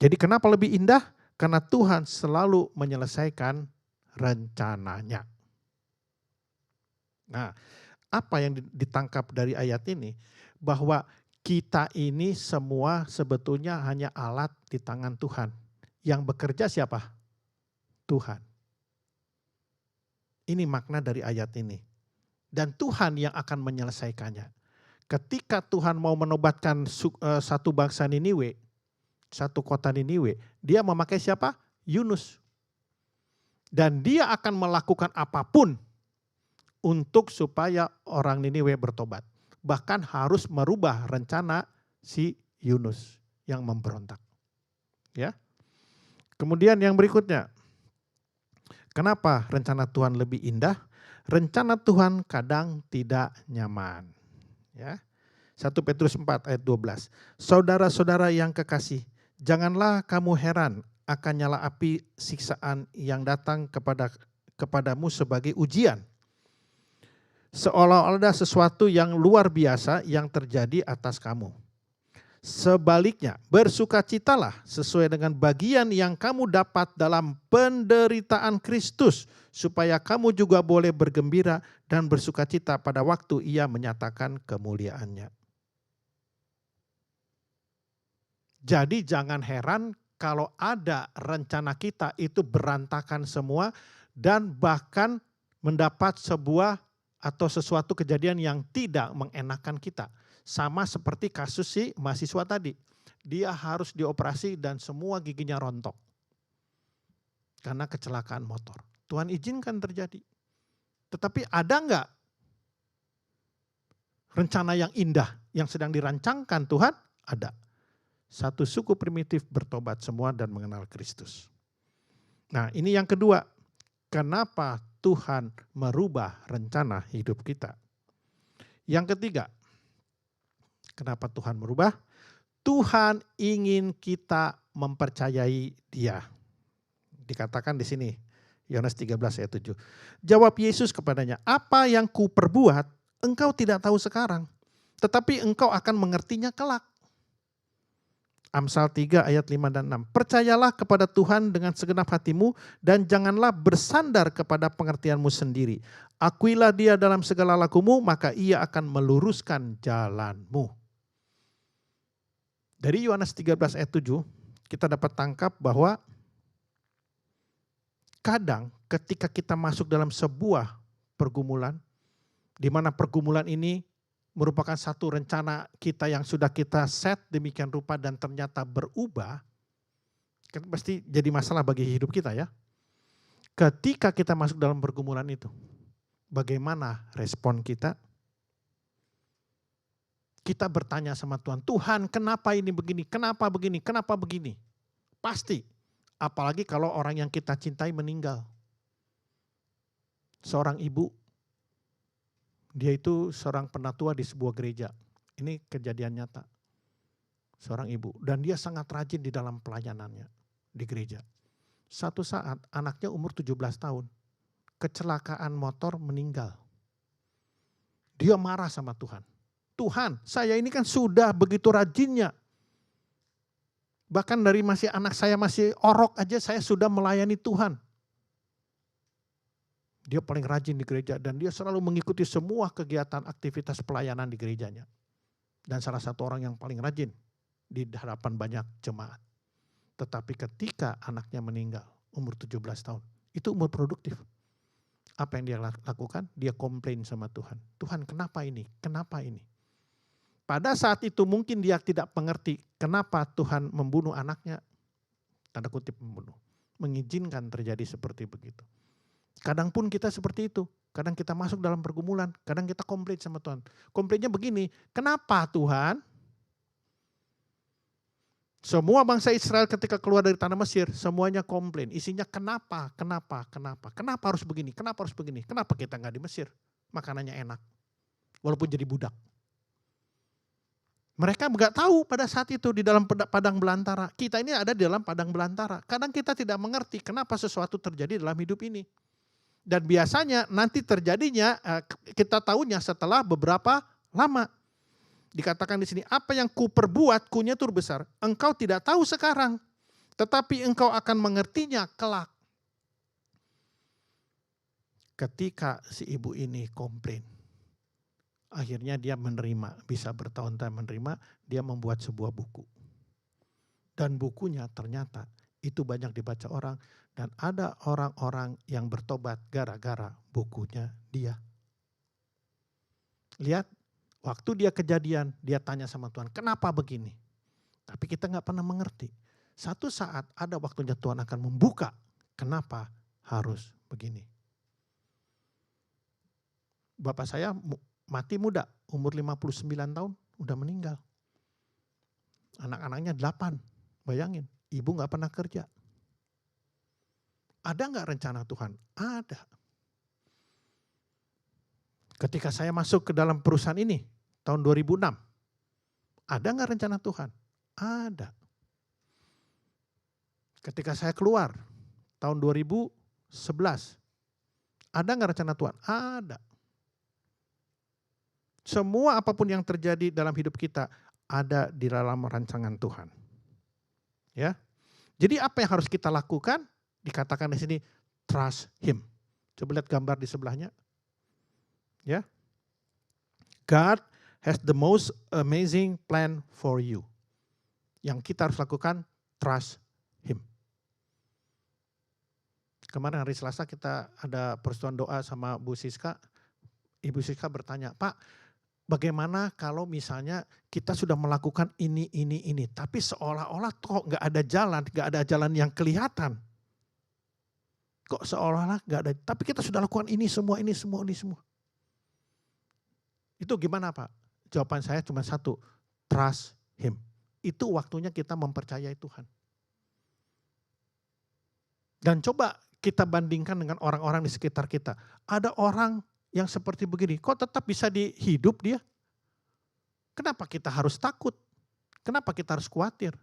Jadi kenapa lebih indah? Karena Tuhan selalu menyelesaikan rencananya. Nah, apa yang ditangkap dari ayat ini? Bahwa kita ini semua sebetulnya hanya alat di tangan Tuhan. Yang bekerja siapa? Tuhan. Ini makna dari ayat ini. Dan Tuhan yang akan menyelesaikannya. Ketika Tuhan mau menobatkan satu bangsa Niniwe, satu kota Niniwe, dia memakai siapa? Yunus. Dan dia akan melakukan apapun untuk supaya orang Niniwe bertobat. Bahkan harus merubah rencana si Yunus yang memberontak. Ya. Kemudian yang berikutnya, kenapa rencana Tuhan lebih indah? Rencana Tuhan kadang tidak nyaman. Ya. 1 Petrus 4 ayat 12. Saudara-saudara yang kekasih, janganlah kamu heran akan nyala api siksaan yang datang kepadamu sebagai ujian. Seolah-olah ada sesuatu yang luar biasa yang terjadi atas kamu. Sebaliknya, bersukacitalah sesuai dengan bagian yang kamu dapat dalam penderitaan Kristus, supaya kamu juga boleh bergembira dan bersukacita pada waktu Ia menyatakan kemuliaannya. Jadi jangan heran kalau ada rencana kita itu berantakan semua dan bahkan mendapat sebuah atau sesuatu kejadian yang tidak mengenakan kita. Sama seperti kasus si mahasiswa tadi. Dia harus dioperasi dan semua giginya rontok. Karena kecelakaan motor. Tuhan izinkan terjadi. Tetapi ada enggak rencana yang indah yang sedang dirancangkan Tuhan? Ada. Satu suku primitif bertobat semua dan mengenal Kristus. Nah, ini yang kedua. Kenapa Tuhan merubah rencana hidup kita? Yang ketiga, kenapa Tuhan merubah? Tuhan ingin kita mempercayai Dia. Dikatakan di sini, Yohanes 13 ayat 7. Jawab Yesus kepadanya, apa yang ku perbuat engkau tidak tahu sekarang, tetapi engkau akan mengertinya kelak. Amsal 3 ayat 5 dan 6. Percayalah kepada Tuhan dengan segenap hatimu dan janganlah bersandar kepada pengertianmu sendiri. Akuilah Dia dalam segala lakumu, maka Ia akan meluruskan jalanmu. Dari Yohanes 13 ayat 7, kita dapat tangkap bahwa kadang ketika kita masuk dalam sebuah pergumulan, di mana pergumulan ini merupakan satu rencana kita yang sudah kita set demikian rupa dan ternyata berubah, kan pasti jadi masalah bagi hidup kita ya. Ketika kita masuk dalam pergumulan itu, bagaimana respon kita? Kita bertanya sama Tuhan, Tuhan kenapa ini begini, kenapa begini, kenapa begini? Pasti, apalagi kalau orang yang kita cintai meninggal. Seorang ibu, dia itu seorang penatua di sebuah gereja. Ini kejadian nyata. Seorang ibu. Dan dia sangat rajin di dalam pelayanannya di gereja. Satu saat anaknya umur 17 tahun. Kecelakaan motor meninggal. Dia marah sama Tuhan. Tuhan, saya ini kan sudah begitu rajinnya. Bahkan dari anak saya masih orok aja saya sudah melayani Tuhan. Dia paling rajin di gereja dan dia selalu mengikuti semua kegiatan aktivitas pelayanan di gerejanya. Dan salah satu orang yang paling rajin di hadapan banyak jemaat. Tetapi ketika anaknya meninggal umur 17 tahun, itu umur produktif. Apa yang dia lakukan? Dia komplain sama Tuhan. Tuhan kenapa ini? Kenapa ini? Pada saat itu mungkin dia tidak mengerti kenapa Tuhan membunuh anaknya. Tanda kutip membunuh. Mengizinkan terjadi seperti begitu. Kadang pun kita seperti itu. Kadang kita masuk dalam pergumulan. Kadang kita komplain sama Tuhan. Komplainnya begini, kenapa Tuhan? Semua bangsa Israel ketika keluar dari tanah Mesir, semuanya komplain. Isinya kenapa, kenapa, kenapa. Kenapa harus begini, kenapa harus begini. Kenapa kita nggak di Mesir? Makanannya enak. Walaupun jadi budak. Mereka nggak tahu pada saat itu di dalam padang belantara. Kita ini ada di dalam padang belantara. Kadang kita tidak mengerti kenapa sesuatu terjadi dalam hidup ini. Dan biasanya nanti terjadinya kita tahunya setelah beberapa lama. Dikatakan di sini, apa yang ku perbuat, kunya itu besar. Engkau tidak tahu sekarang, tetapi engkau akan mengertinya kelak. Ketika si ibu ini komplain, akhirnya dia menerima, bisa bertahun-tahun menerima, dia membuat sebuah buku. Dan bukunya ternyata itu banyak dibaca orang. Dan ada orang-orang yang bertobat gara-gara bukunya dia. Lihat, waktu dia kejadian, dia tanya sama Tuhan, kenapa begini? Tapi kita gak pernah mengerti. Satu saat ada waktunya Tuhan akan membuka kenapa harus begini. Bapak saya mati muda, umur 59 tahun, udah meninggal. Anak-anaknya 8, bayangin, ibu gak pernah kerja. Ada gak rencana Tuhan? Ada. Ketika saya masuk ke dalam perusahaan ini, tahun 2006, ada gak rencana Tuhan? Ada. Ketika saya keluar, tahun 2011, ada gak rencana Tuhan? Ada. Semua apapun yang terjadi dalam hidup kita ada di dalam rancangan Tuhan. Ya. Jadi apa yang harus kita lakukan? Dikatakan di sini trust him. Coba lihat gambar di sebelahnya. Ya. God has the most amazing plan for you. Yang kita harus lakukan trust him. Kemarin hari Selasa kita ada persetujuan doa sama Bu Siska. Ibu Siska bertanya, Pak, bagaimana kalau misalnya kita sudah melakukan ini, tapi seolah-olah kok nggak ada jalan yang kelihatan. Kok seolah-olah nggak ada, tapi kita sudah lakukan ini semua. Itu gimana Pak? Jawaban saya cuma satu, trust him. Itu waktunya kita mempercayai Tuhan. Dan coba kita bandingkan dengan orang-orang di sekitar kita. Ada orang yang seperti begini, kok tetap bisa dihidup dia? Kenapa kita harus takut? Kenapa kita harus khawatir?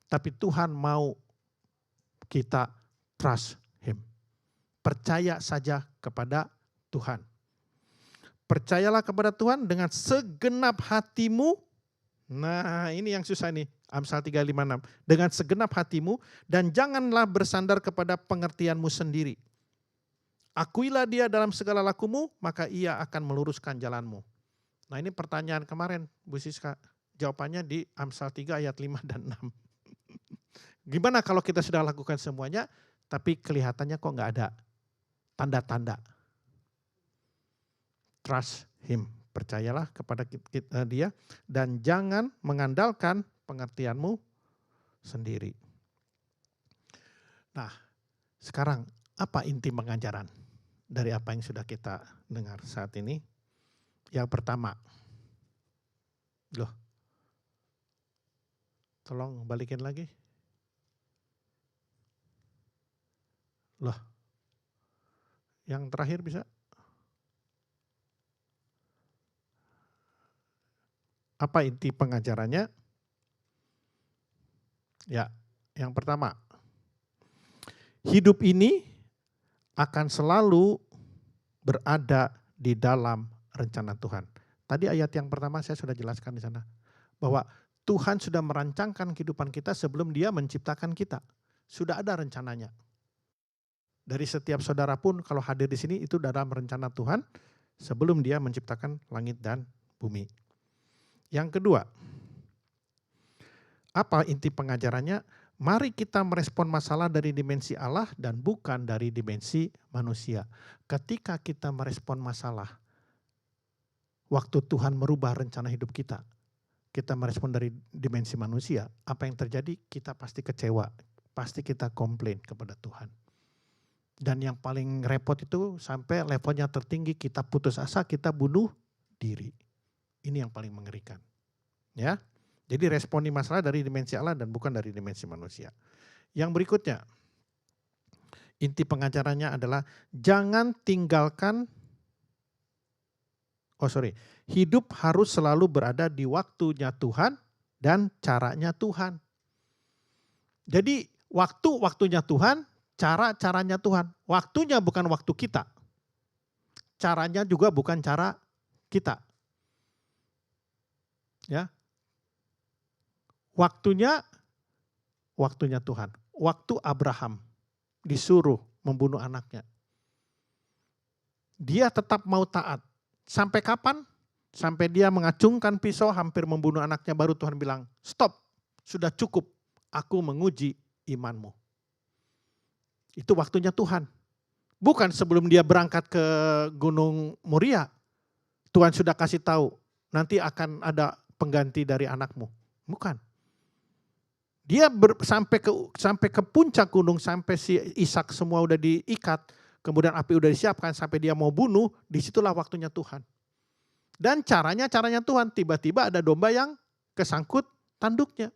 Tapi Tuhan mau kita trust him. Percaya saja kepada Tuhan. Percayalah kepada Tuhan dengan segenap hatimu. Nah ini yang susah nih, Amsal 3:5-6. Dengan segenap hatimu dan janganlah bersandar kepada pengertianmu sendiri. Akuilah dia dalam segala lakumu, maka ia akan meluruskan jalanmu. Nah ini pertanyaan kemarin Bu Siska, jawabannya di Amsal 3 ayat 5 dan 6. Gimana kalau kita sudah lakukan semuanya, tapi kelihatannya kok nggak ada tanda-tanda. Trust him, percayalah kepada dia dan jangan mengandalkan pengertianmu sendiri. Nah sekarang apa inti pengajaran dari apa yang sudah kita dengar saat ini? Yang pertama, tolong balikin lagi. Yang terakhir bisa? Apa inti pengajarannya? Ya, yang pertama, hidup ini akan selalu berada di dalam rencana Tuhan. Tadi ayat yang pertama saya sudah jelaskan di sana. Bahwa Tuhan sudah merancangkan kehidupan kita sebelum Dia menciptakan kita. Sudah ada rencananya. Dari setiap saudara pun kalau hadir di sini itu dalam rencana Tuhan sebelum Dia menciptakan langit dan bumi. Yang kedua, apa inti pengajarannya? Mari kita merespon masalah dari dimensi Allah dan bukan dari dimensi manusia. Ketika kita merespon masalah, waktu Tuhan merubah rencana hidup kita merespon dari dimensi manusia, apa yang terjadi? Kita pasti kecewa, pasti kita komplain kepada Tuhan. Dan yang paling repot itu sampai levelnya tertinggi kita putus asa, kita bunuh diri. Ini yang paling mengerikan. Ya. Jadi responi masalah dari dimensi Allah dan bukan dari dimensi manusia. Yang berikutnya, inti pengajarannya adalah jangan tinggalkan, hidup harus selalu berada di waktunya Tuhan dan caranya Tuhan. Jadi waktunya Tuhan, caranya Tuhan. Waktunya bukan waktu kita. Caranya juga bukan cara kita. Ya. Waktunya Tuhan. Waktu Abraham disuruh membunuh anaknya. Dia tetap mau taat. Sampai kapan? Sampai dia mengacungkan pisau hampir membunuh anaknya baru Tuhan bilang, stop, sudah cukup, aku menguji imanmu. Itu waktunya Tuhan. Bukan sebelum dia berangkat ke Gunung Moria, Tuhan sudah kasih tahu, nanti akan ada pengganti dari anakmu. Bukan. Dia sampai ke puncak gunung, sampai si Ishak semua udah diikat, kemudian api udah disiapkan, sampai dia mau bunuh, disitulah waktunya Tuhan. Dan caranya Tuhan, tiba-tiba ada domba yang kesangkut tanduknya.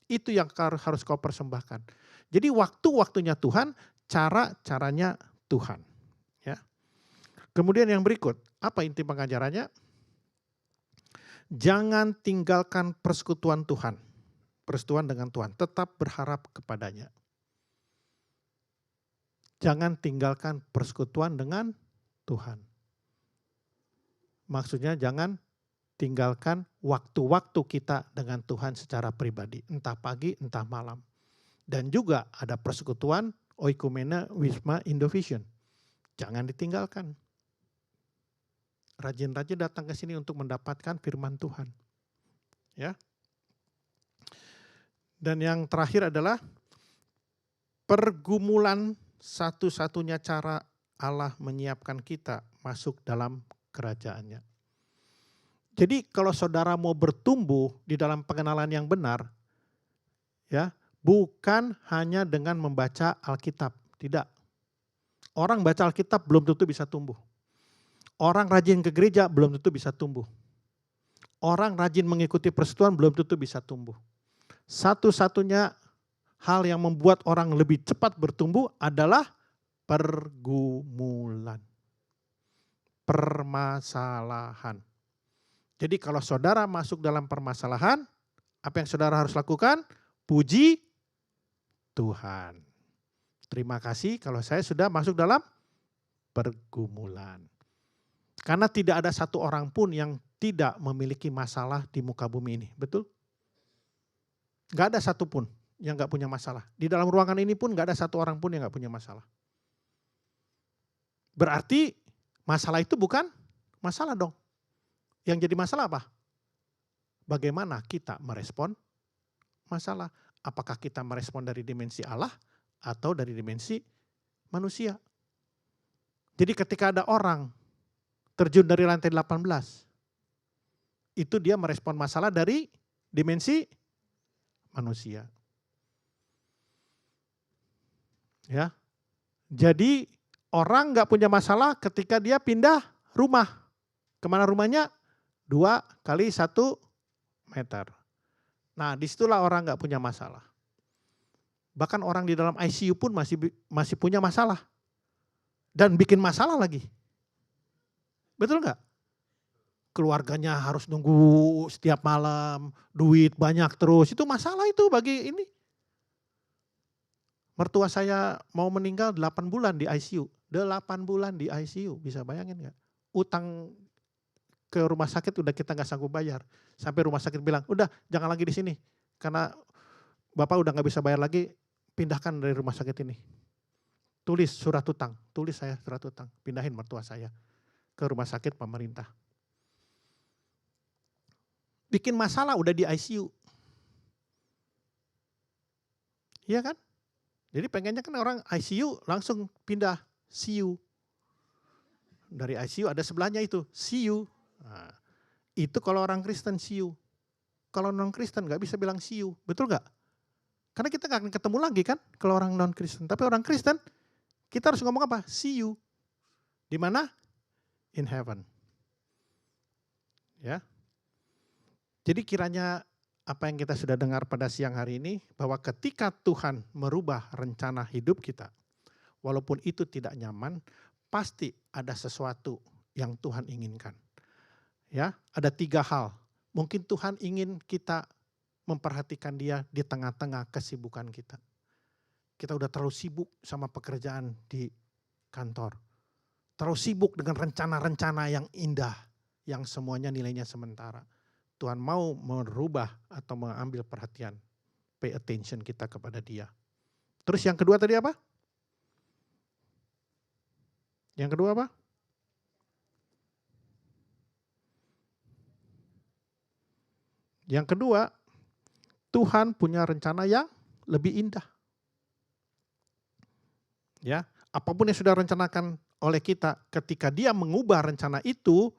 Itu yang harus kau persembahkan. Jadi waktu-waktunya Tuhan, caranya Tuhan. Ya. Kemudian yang berikut, apa inti pengajarannya? Jangan tinggalkan persekutuan Tuhan. Persekutuan dengan Tuhan, tetap berharap kepadanya. Jangan tinggalkan persekutuan dengan Tuhan. Maksudnya jangan tinggalkan waktu-waktu kita dengan Tuhan secara pribadi. Entah pagi, entah malam. Dan juga ada persekutuan oikumene wisma indovision. Jangan ditinggalkan. Rajin-rajin datang ke sini untuk mendapatkan firman Tuhan. Ya. Dan yang terakhir adalah pergumulan satu-satunya cara Allah menyiapkan kita masuk dalam kerajaannya. Jadi kalau saudara mau bertumbuh di dalam pengenalan yang benar, ya, bukan hanya dengan membaca Alkitab, tidak. Orang baca Alkitab belum tentu bisa tumbuh. Orang rajin ke gereja belum tentu bisa tumbuh. Orang rajin mengikuti persekutuan belum tentu bisa tumbuh. Satu-satunya hal yang membuat orang lebih cepat bertumbuh adalah pergumulan, permasalahan. Jadi kalau saudara masuk dalam permasalahan, apa yang saudara harus lakukan? Puji Tuhan. Terima kasih kalau saya sudah masuk dalam pergumulan. Karena tidak ada satu orang pun yang tidak memiliki masalah di muka bumi ini, betul? Gak ada satupun yang gak punya masalah. Di dalam ruangan ini pun gak ada satu orang pun yang gak punya masalah. Berarti masalah itu bukan masalah dong. Yang jadi masalah apa? Bagaimana kita merespon masalah. Apakah kita merespon dari dimensi Allah atau dari dimensi manusia. Jadi ketika ada orang terjun dari lantai 18, itu dia merespon masalah dari dimensi manusia. Ya. Jadi orang nggak punya masalah ketika dia pindah rumah. Kemana rumahnya? 2 kali 1 meter. Nah, disitulah orang nggak punya masalah. Bahkan orang di dalam ICU pun masih punya masalah. Dan bikin masalah lagi. Betul nggak? Keluarganya harus nunggu setiap malam, duit banyak terus. Itu masalah itu bagi ini. Mertua saya mau meninggal 8 bulan di ICU. 8 bulan di ICU, bisa bayangin nggak? Utang ke rumah sakit udah kita nggak sanggup bayar. Sampai rumah sakit bilang, udah jangan lagi di sini. Karena Bapak udah nggak bisa bayar lagi, pindahkan dari rumah sakit ini. Tulis surat utang, tulis saya surat utang. Pindahin mertua saya ke rumah sakit pemerintah. Bikin masalah udah di ICU. Iya kan? Jadi pengennya kan orang ICU langsung pindah CU. Dari ICU ada sebelahnya itu CU. Nah, itu kalau orang Kristen CU. Kalau non Kristen nggak bisa bilang CU, betul nggak? Karena kita nggak akan ketemu lagi kan kalau orang non Kristen. Tapi orang Kristen kita harus ngomong apa? CU. Di mana? In heaven. Ya. Jadi kiranya apa yang kita sudah dengar pada siang hari ini, bahwa ketika Tuhan merubah rencana hidup kita, walaupun itu tidak nyaman, pasti ada sesuatu yang Tuhan inginkan. Ya, ada 3 hal. Mungkin Tuhan ingin kita memperhatikan Dia di tengah-tengah kesibukan kita. Kita udah terlalu sibuk sama pekerjaan di kantor. Terlalu sibuk dengan rencana-rencana yang indah, yang semuanya nilainya sementara. Tuhan mau merubah atau mengambil perhatian, pay attention kita kepada Dia. Terus yang kedua tadi apa? Yang kedua apa? Yang kedua, Tuhan punya rencana yang lebih indah. Ya, apapun yang sudah rencanakan oleh kita, ketika Dia mengubah rencana itu,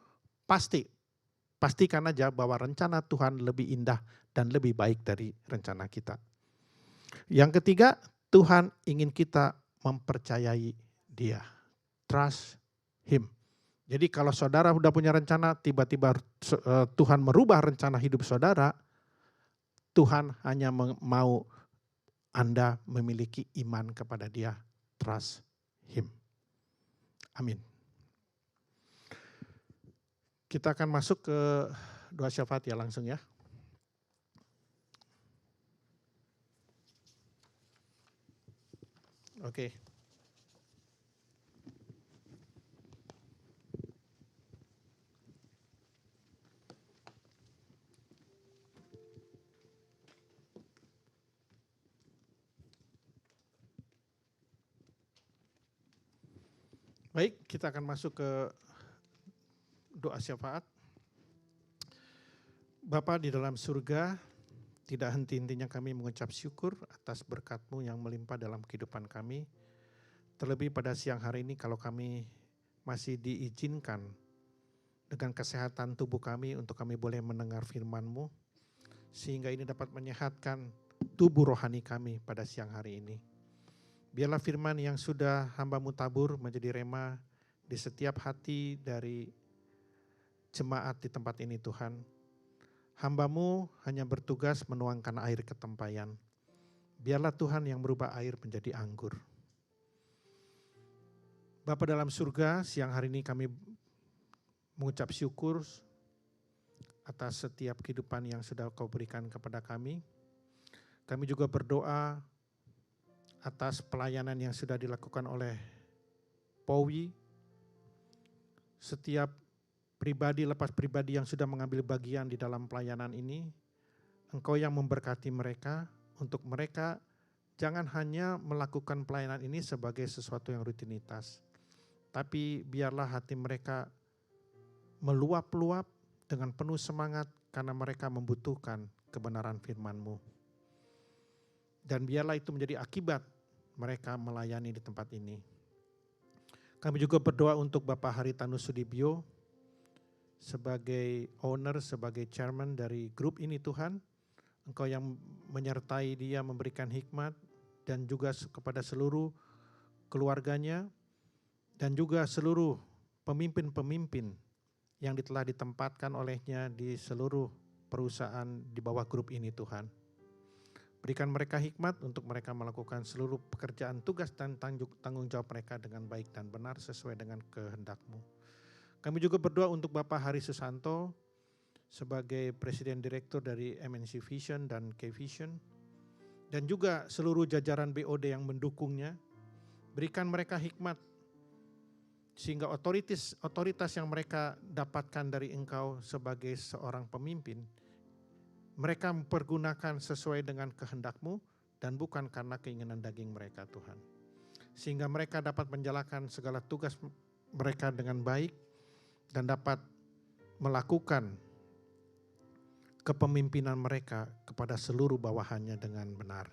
pastikan aja bahwa rencana Tuhan lebih indah dan lebih baik dari rencana kita. Yang ketiga, Tuhan ingin kita mempercayai Dia. Trust Him. Jadi kalau saudara sudah punya rencana, tiba-tiba Tuhan merubah rencana hidup saudara, Tuhan hanya mau Anda memiliki iman kepada Dia. Trust Him. Amin. Kita akan masuk ke doa syafaat ya langsung ya. Oke. Baik, kita akan masuk ke doa syafaat. Bapa di dalam surga, tidak henti-hentinya kami mengucap syukur atas berkat-Mu yang melimpah dalam kehidupan kami. Terlebih pada siang hari ini kalau kami masih diizinkan dengan kesehatan tubuh kami untuk kami boleh mendengar firman-Mu, sehingga ini dapat menyehatkan tubuh rohani kami pada siang hari ini. Biarlah firman yang sudah hamba-Mu tabur menjadi rema di setiap hati dari jemaat di tempat ini Tuhan. Hamba-Mu hanya bertugas menuangkan air ke tempayan. Biarlah Tuhan yang merubah air menjadi anggur. Bapa dalam surga, siang hari ini kami mengucap syukur atas setiap kehidupan yang sudah Kau berikan kepada kami. Kami juga berdoa atas pelayanan yang sudah dilakukan oleh POWI. Setiap pribadi lepas pribadi yang sudah mengambil bagian di dalam pelayanan ini, Engkau yang memberkati mereka, untuk mereka jangan hanya melakukan pelayanan ini sebagai sesuatu yang rutinitas, tapi biarlah hati mereka meluap-luap dengan penuh semangat karena mereka membutuhkan kebenaran firman-Mu. Dan biarlah itu menjadi akibat mereka melayani di tempat ini. Kami juga berdoa untuk Bapak Haritanu Sudibyo, sebagai owner, sebagai chairman dari grup ini Tuhan, Engkau yang menyertai dia, memberikan hikmat, dan juga kepada seluruh keluarganya, dan juga seluruh pemimpin-pemimpin yang telah ditempatkan olehnya di seluruh perusahaan di bawah grup ini Tuhan. Berikan mereka hikmat untuk mereka melakukan seluruh pekerjaan, tugas, dan tanggung jawab mereka dengan baik dan benar sesuai dengan kehendak-Mu. Kami juga berdoa untuk Bapak Hari Susanto sebagai Presiden Direktur dari MNC Vision dan K-Vision, dan juga seluruh jajaran BOD yang mendukungnya. Berikan mereka hikmat sehingga otoritas yang mereka dapatkan dari Engkau sebagai seorang pemimpin, mereka mempergunakan sesuai dengan kehendak-Mu dan bukan karena keinginan daging mereka Tuhan. Sehingga mereka dapat menjalankan segala tugas mereka dengan baik dan dapat melakukan kepemimpinan mereka kepada seluruh bawahannya dengan benar.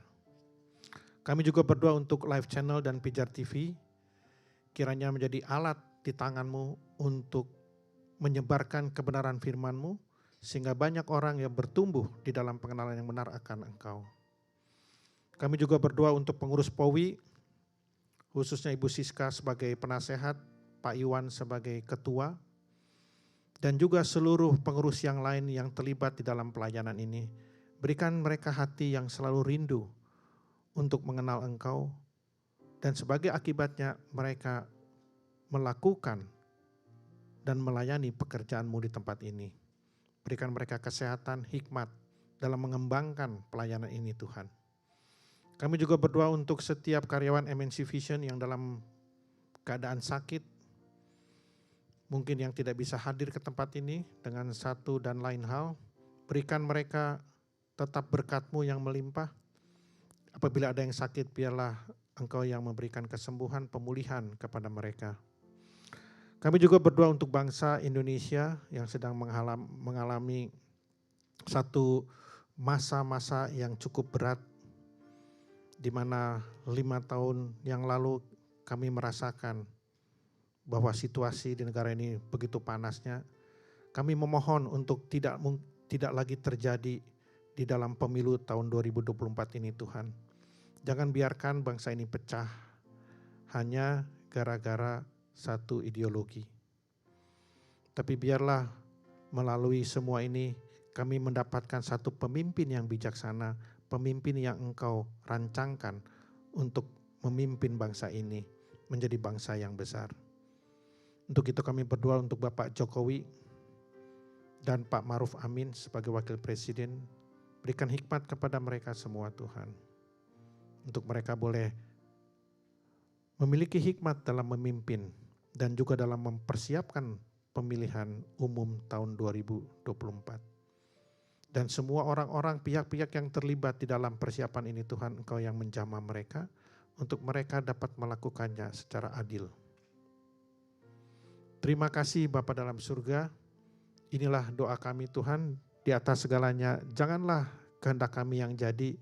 Kami juga berdoa untuk Live Channel dan Pijar TV, kiranya menjadi alat di tangan-Mu untuk menyebarkan kebenaran firman-Mu, sehingga banyak orang yang bertumbuh di dalam pengenalan yang benar akan Engkau. Kami juga berdoa untuk pengurus POWI, khususnya Ibu Siska sebagai penasehat, Pak Iwan sebagai ketua, dan juga seluruh pengurus yang lain yang terlibat di dalam pelayanan ini. Berikan mereka hati yang selalu rindu untuk mengenal Engkau, dan sebagai akibatnya mereka melakukan dan melayani pekerjaan-Mu di tempat ini. Berikan mereka kesehatan, hikmat dalam mengembangkan pelayanan ini Tuhan. Kami juga berdoa untuk setiap karyawan MNC Vision yang dalam keadaan sakit, mungkin yang tidak bisa hadir ke tempat ini dengan satu dan lain hal. Berikan mereka tetap berkat-Mu yang melimpah. Apabila ada yang sakit, biarlah Engkau yang memberikan kesembuhan, pemulihan kepada mereka. Kami juga berdoa untuk bangsa Indonesia yang sedang mengalami satu masa-masa yang cukup berat, di mana 5 tahun yang lalu kami merasakan bahwa situasi di negara ini begitu panasnya. Kami memohon untuk tidak lagi terjadi di dalam pemilu tahun 2024 ini Tuhan. Jangan biarkan bangsa ini pecah hanya gara-gara satu ideologi. Tapi biarlah melalui semua ini kami mendapatkan satu pemimpin yang bijaksana, pemimpin yang Engkau rancangkan untuk memimpin bangsa ini menjadi bangsa yang besar. Untuk itu kami berdoa untuk Bapak Jokowi dan Pak Maruf Amin sebagai Wakil Presiden. Berikan hikmat kepada mereka semua Tuhan. Untuk mereka boleh memiliki hikmat dalam memimpin dan juga dalam mempersiapkan pemilihan umum tahun 2024. Dan semua orang-orang pihak-pihak yang terlibat di dalam persiapan ini Tuhan, Engkau yang menjamah mereka untuk mereka dapat melakukannya secara adil. Terima kasih Bapa dalam surga. Inilah doa kami Tuhan, di atas segalanya janganlah kehendak kami yang jadi,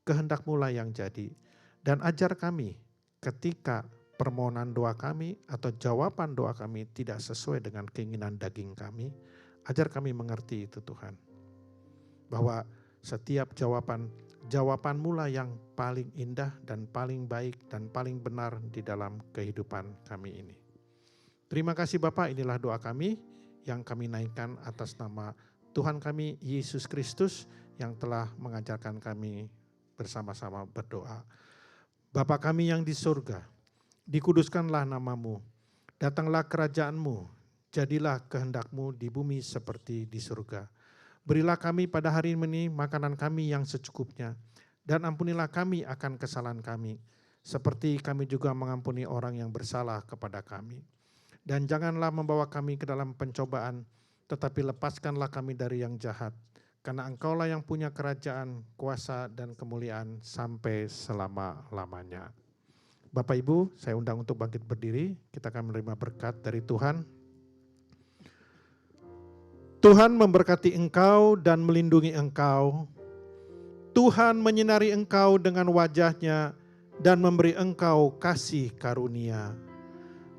kehendak-Mu lah yang jadi. Dan ajar kami ketika permohonan doa kami atau jawaban doa kami tidak sesuai dengan keinginan daging kami, ajar kami mengerti itu Tuhan. Bahwa setiap jawaban-Mu lah yang paling indah dan paling baik dan paling benar di dalam kehidupan kami ini. Terima kasih Bapak, inilah doa kami yang kami naikkan atas nama Tuhan kami Yesus Kristus yang telah mengajarkan kami bersama-sama berdoa. Bapa kami yang di surga, dikuduskanlah nama-Mu, datanglah kerajaan-Mu, jadilah kehendak-Mu di bumi seperti di surga. Berilah kami pada hari ini makanan kami yang secukupnya, dan ampunilah kami akan kesalahan kami, seperti kami juga mengampuni orang yang bersalah kepada kami. Dan janganlah membawa kami ke dalam pencobaan, tetapi lepaskanlah kami dari yang jahat. Karena Engkaulah yang punya kerajaan, kuasa, dan kemuliaan sampai selama-lamanya. Bapak Ibu, saya undang untuk bangkit berdiri, kita akan menerima berkat dari Tuhan. Tuhan memberkati engkau dan melindungi engkau. Tuhan menyinari engkau dengan wajah-Nya dan memberi engkau kasih karunia.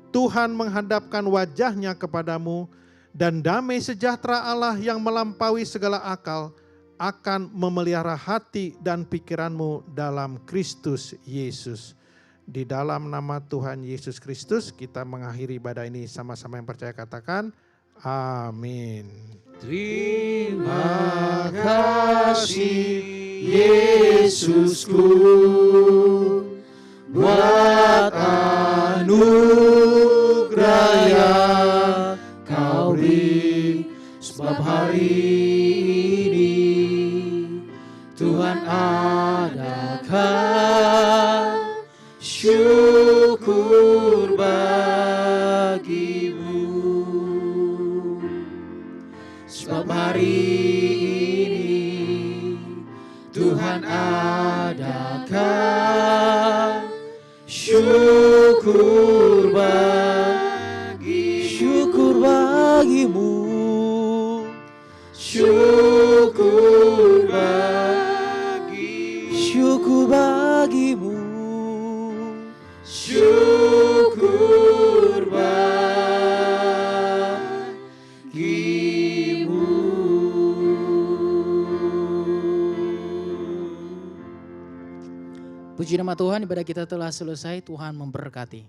Tuhan menghadapkan wajah-Nya kepadamu dan damai sejahtera Allah yang melampaui segala akal akan memelihara hati dan pikiranmu dalam Kristus Yesus. Di dalam nama Tuhan Yesus Kristus kita mengakhiri ibadah ini sama-sama yang percaya katakan amin. Terima kasih Yesusku buat anugerah yang Kau beri, sebab hari ini Tuhan adakan syukur bagimu. Sebab hari ini Tuhan adakan syukur bagimu. Syukur bagimu. Syukur bagimu. Puji nama Tuhan, ibadah kita telah selesai. Tuhan memberkati.